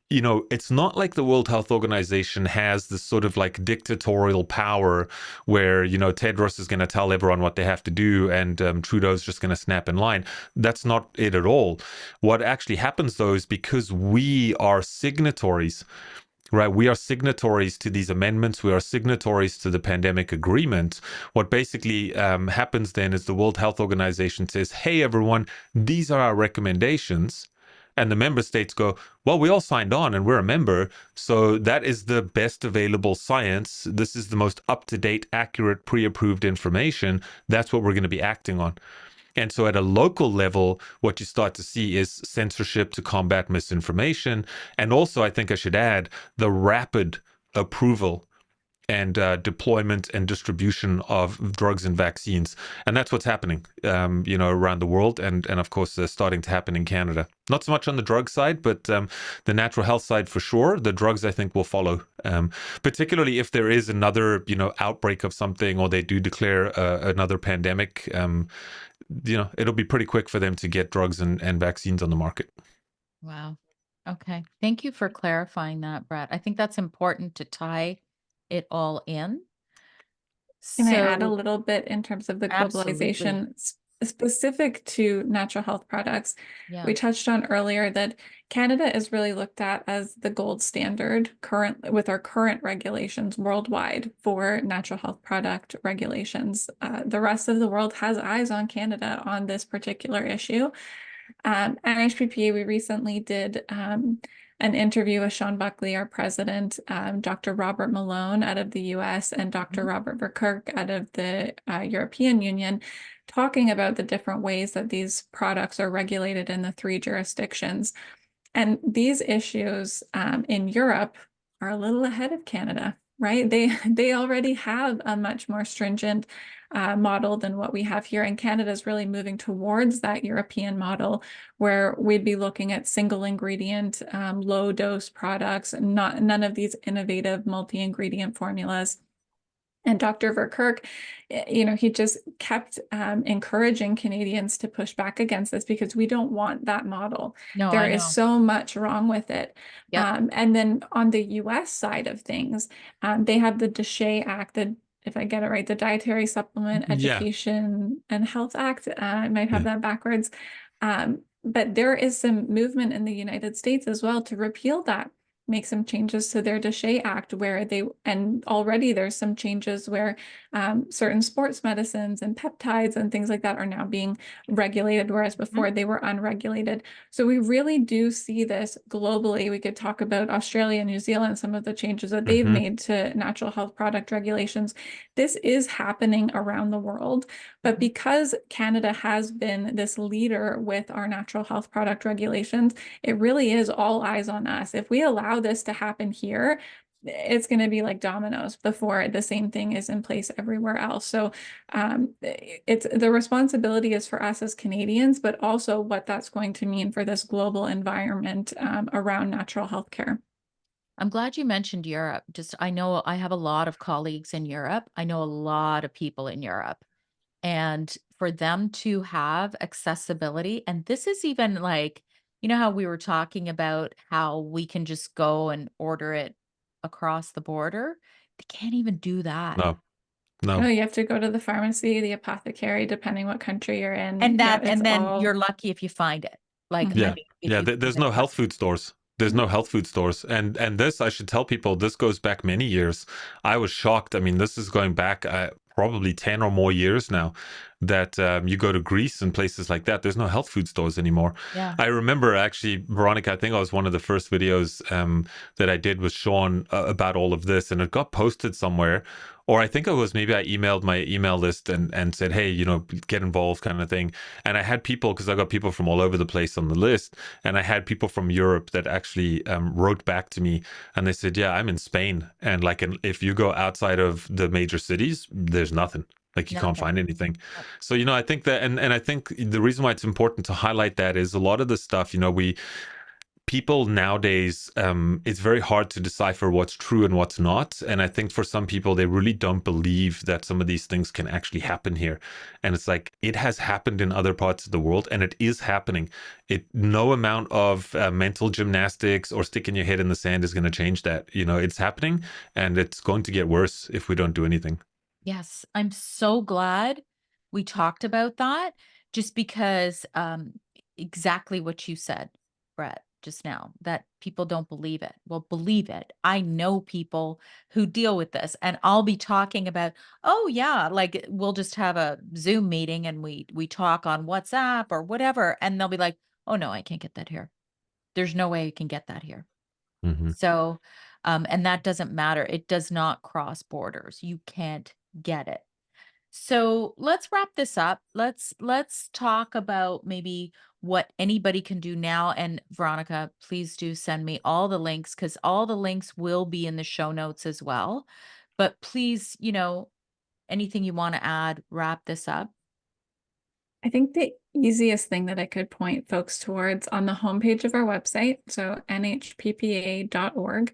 It's not like the World Health Organization has this sort of like dictatorial power where, Tedros is going to tell everyone what they have to do, and Trudeau's just going to snap in line. That's not it at all. What actually happens, though, is because we are signatories right? We are signatories to these amendments. We are signatories to the pandemic agreement. What basically happens then is the World Health Organization says, hey, everyone, these are our recommendations. And the member states go, well, we all signed on and we're a member. So that is the best available science. This is the most up-to-date, accurate, pre-approved information. That's what we're going to be acting on. And so at a local level, what you start to see is censorship to combat misinformation. And also, I think I should add, the rapid approval and deployment and distribution of drugs and vaccines. And that's what's happening, around the world. And of course, starting to happen in Canada. Not so much on the drug side, but the natural health side for sure. The drugs, I think, will follow, particularly if there is another, outbreak of something, or they do declare another pandemic. It'll be pretty quick for them to get drugs and vaccines on the market. Wow. Okay. Thank you for clarifying that, Brett. I think that's important to tie it all in. Can I add a So, little bit in terms of the absolutely. globalization specific to natural health products? Yeah. We touched on earlier that Canada is really looked at as the gold standard current with our current regulations worldwide for natural health product regulations. The rest of the world has eyes on Canada on this particular issue. At HPPA, we recently did an interview with Sean Buckley, our president, Dr. Robert Malone out of the US, and Dr. Mhm. Robert Verkerk out of the European Union, talking about the different ways that these products are regulated in the three jurisdictions. And these issues in Europe are a little ahead of Canada, right? They already have a much more stringent model than what we have here. And Canada is really moving towards that European model where we'd be looking at single ingredient, low dose products, none of these innovative multi-ingredient formulas. And Dr. Verkerk, he just kept encouraging Canadians to push back against this because we don't want that model. No, There I is know. so much wrong with it. Yep. And then on the US side of things, they have the DSHEA Act, if I get it right, the Dietary Supplement Yeah. Education and Health Act. I might have Yeah. that backwards. But there is some movement in the United States as well to repeal that, make some changes to their DSHEA Act and already there's some changes where certain sports medicines and peptides and things like that are now being regulated, whereas Mhm. before they were unregulated. So we really do see this globally. We could talk about Australia, New Zealand, some of the changes that they've Hmm. made to natural health product regulations. This is happening around the world, but Mhm. because Canada has been this leader with our natural health product regulations, it really is all eyes on us. If we allow this to happen here, it's going to be like dominoes before the same thing is in place everywhere else. So it's the responsibility is for us as Canadians, but also what that's going to mean for this global environment around natural health care. I'm glad you mentioned Europe. Just, I know I have a lot of colleagues in Europe. I know a lot of people in Europe. And for them to have accessibility, and this is even like, how we were talking about how we can just go and order it across the border? They can't even do that. No, No, no. you have to go to the pharmacy, the apothecary, depending what country you're in. And Yeah, that, it's and then all. you're lucky if you find it. Like, I Yeah. Mhm. mean, if Yeah. you There's even no find health food stores. There's Mhm. no health food stores. And this, I should tell people, this goes back many years. I was shocked. I mean, this is going back probably 10 or more years now, that you go to Greece and places like that. There's no health food stores anymore. Yeah. I remember actually, Veronica, I think I was one of the first videos that I did with Sean about all of this, and it got posted somewhere. Or I think it was maybe I emailed my email list and said, hey, get involved kind of thing. And I had people, because I got people from all over the place on the list, and I had people from Europe that actually wrote back to me, and they said, yeah, I'm in Spain, and like, if you go outside of the major cities, there's nothing. Like, you can't Nothing. find anything. Yep. So, I think that, and I think the reason why it's important to highlight that is a lot of the stuff, people nowadays, it's very hard to decipher what's true and what's not. And I think for some people, they really don't believe that some of these things can actually happen here. And it's like, it has happened in other parts of the world, and it is happening. No amount of mental gymnastics or sticking your head in the sand is going to change that. It's happening, and it's going to get worse if we don't do anything. Yes, I'm so glad we talked about that, just because exactly what you said, Brett. just now, that people don't believe it. Well, believe it. I know people who deal with this, and I'll be talking about, oh yeah, like we'll just have a Zoom meeting and we talk on WhatsApp or whatever, and they'll be like, oh no, I can't get that here. There's no way I can get that here. Hmm. So, and that doesn't matter. It does not cross borders. You can't get it. So let's wrap this up. Let's talk about maybe what anybody can do now. And Veronica, please do send me all the links, because all the links will be in the show notes as well. But please, anything you want to add, wrap this up. I think the easiest thing that I could point folks towards on the homepage of our website, so nhppa.org,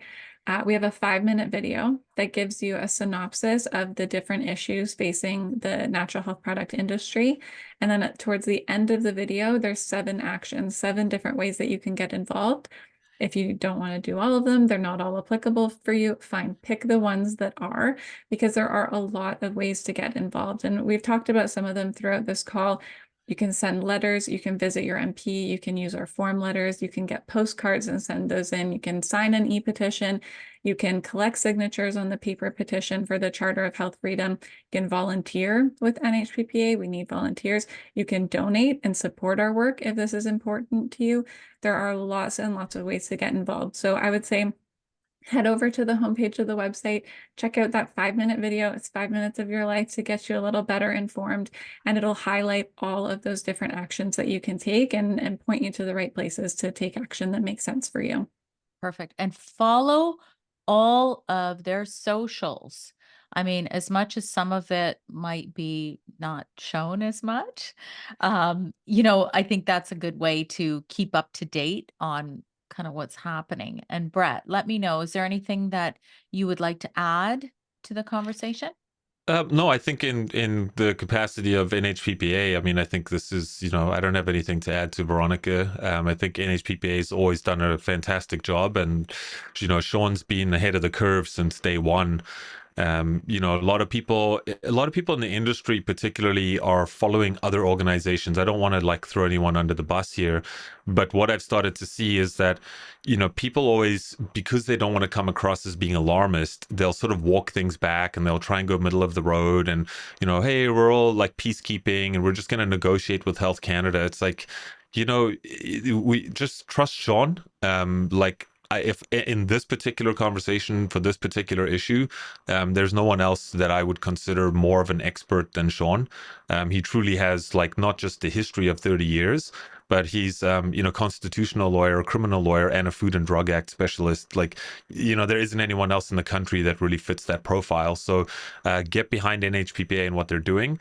we have a 5-minute video that gives you a synopsis of the different issues facing the natural health product industry. And then towards the end of the video, there's 7 actions, 7 different ways that you can get involved. If you don't want to do all of them, they're not all applicable for you, fine, pick the ones that are, because there are a lot of ways to get involved. And we've talked about some of them throughout this call. You can send letters, you can visit your MP, you can use our form letters, you can get postcards and send those in, you can sign an e-petition, you can collect signatures on the paper petition for the Charter of Health Freedom, you can volunteer with NHPPA, we need volunteers, you can donate and support our work if this is important to you. There are lots and lots of ways to get involved. So I would say head over to the homepage of the website, check out that 5-minute video. It's 5 minutes of your life to get you a little better informed, and it'll highlight all of those different actions that you can take and point you to the right places to take action that makes sense for you. Perfect. And follow all of their socials. I mean, as much as some of it might be not shown as much, I think that's a good way to keep up to date on kind of what's happening. And Brett, let me know, is there anything that you would like to add to the conversation? No, I think in the capacity of NHPPA, I mean, I think this is, I don't have anything to add to Veronica. I think NHPPA has always done a fantastic job, and Sean's been ahead of the curve since day one. A lot of people in the industry particularly are following other organizations. I don't want to like throw anyone under the bus here, but what I've started to see is that people always, because they don't want to come across as being alarmist, they'll sort of walk things back and they'll try and go middle of the road and hey, we're all like peacekeeping and we're just going to negotiate with Health Canada. It's like, we just trust Sean. If in this particular conversation for this particular issue, there's no one else that I would consider more of an expert than Sean. He truly has like not just the history of 30 years, but he's constitutional lawyer, criminal lawyer, and a Food and Drug Act specialist. Like, there isn't anyone else in the country that really fits that profile. So get behind NHPPA and what they're doing.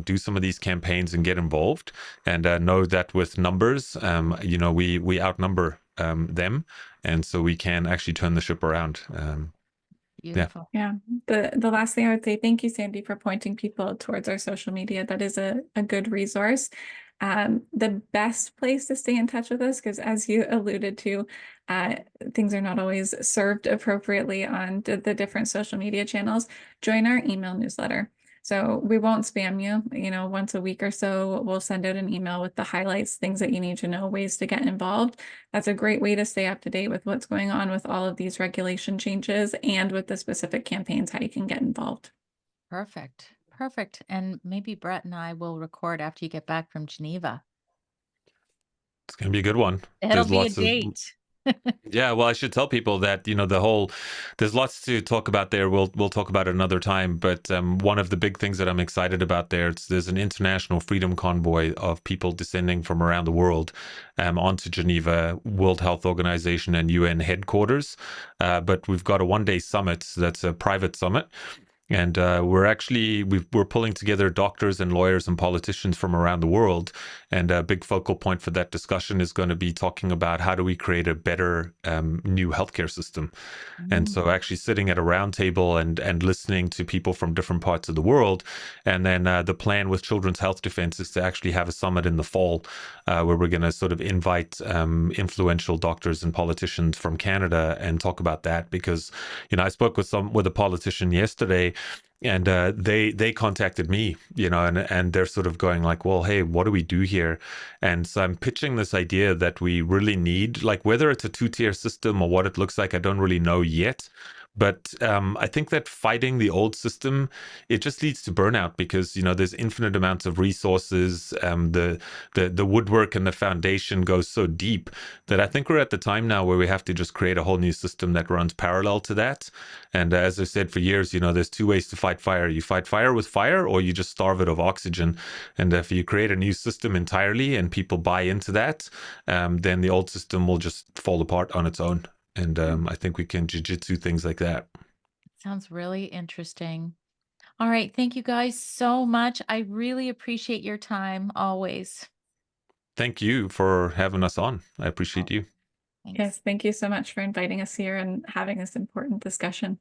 Do some of these campaigns and get involved. And know that with numbers, we outnumber them, and so we can actually turn the ship around. Beautiful. Yeah. The last thing I would say, thank you, Sandy, for pointing people towards our social media. That is a good resource. The best place to stay in touch with us, because as you alluded to, things are not always served appropriately on the different social media channels. Join our email newsletter. So we won't spam you, once a week or so, we'll send out an email with the highlights, things that you need to know, ways to get involved. That's a great way to stay up to date with what's going on with all of these regulation changes and with the specific campaigns, how you can get involved. Perfect. Perfect. And maybe Brett and I will record after you get back from Geneva. It's going to be a good one. It'll There's be a lots of date. Yeah, well, I should tell people that there's lots to talk about there. We'll talk about it another time. But one of the big things that I'm excited about there's an international freedom convoy of people descending from around the world onto Geneva, World Health Organization, and UN headquarters. But we've got a 1-day summit that's a private summit. And we're pulling together doctors and lawyers and politicians from around the world. And a big focal point for that discussion is going to be talking about how do we create a better new healthcare system. And so actually sitting at a round table and listening to people from different parts of the world. And then the plan with Children's Health Defense is to actually have a summit in the fall where we're going to sort of invite influential doctors and politicians from Canada and talk about that. Because, I spoke with a politician yesterday And they contacted me, and they're sort of going like, well, hey, what do we do here? And so I'm pitching this idea that we really need, like, whether it's a two-tier system or what it looks like, I don't really know yet. But I think that fighting the old system, it just leads to burnout because there's infinite amounts of resources. The woodwork and the foundation goes so deep that I think we're at the time now where we have to just create a whole new system that runs parallel to that. And as I said for years, there's two ways to fight fire. You fight fire with fire, or you just starve it of oxygen. And if you create a new system entirely and people buy into that, then the old system will just fall apart on its own. And I think we can jujitsu things like that. Sounds really interesting. All right. Thank you guys so much. I really appreciate your time always. Thank you for having us on. I appreciate Oh, you. thanks. Yes, thank you so much for inviting us here and having this important discussion.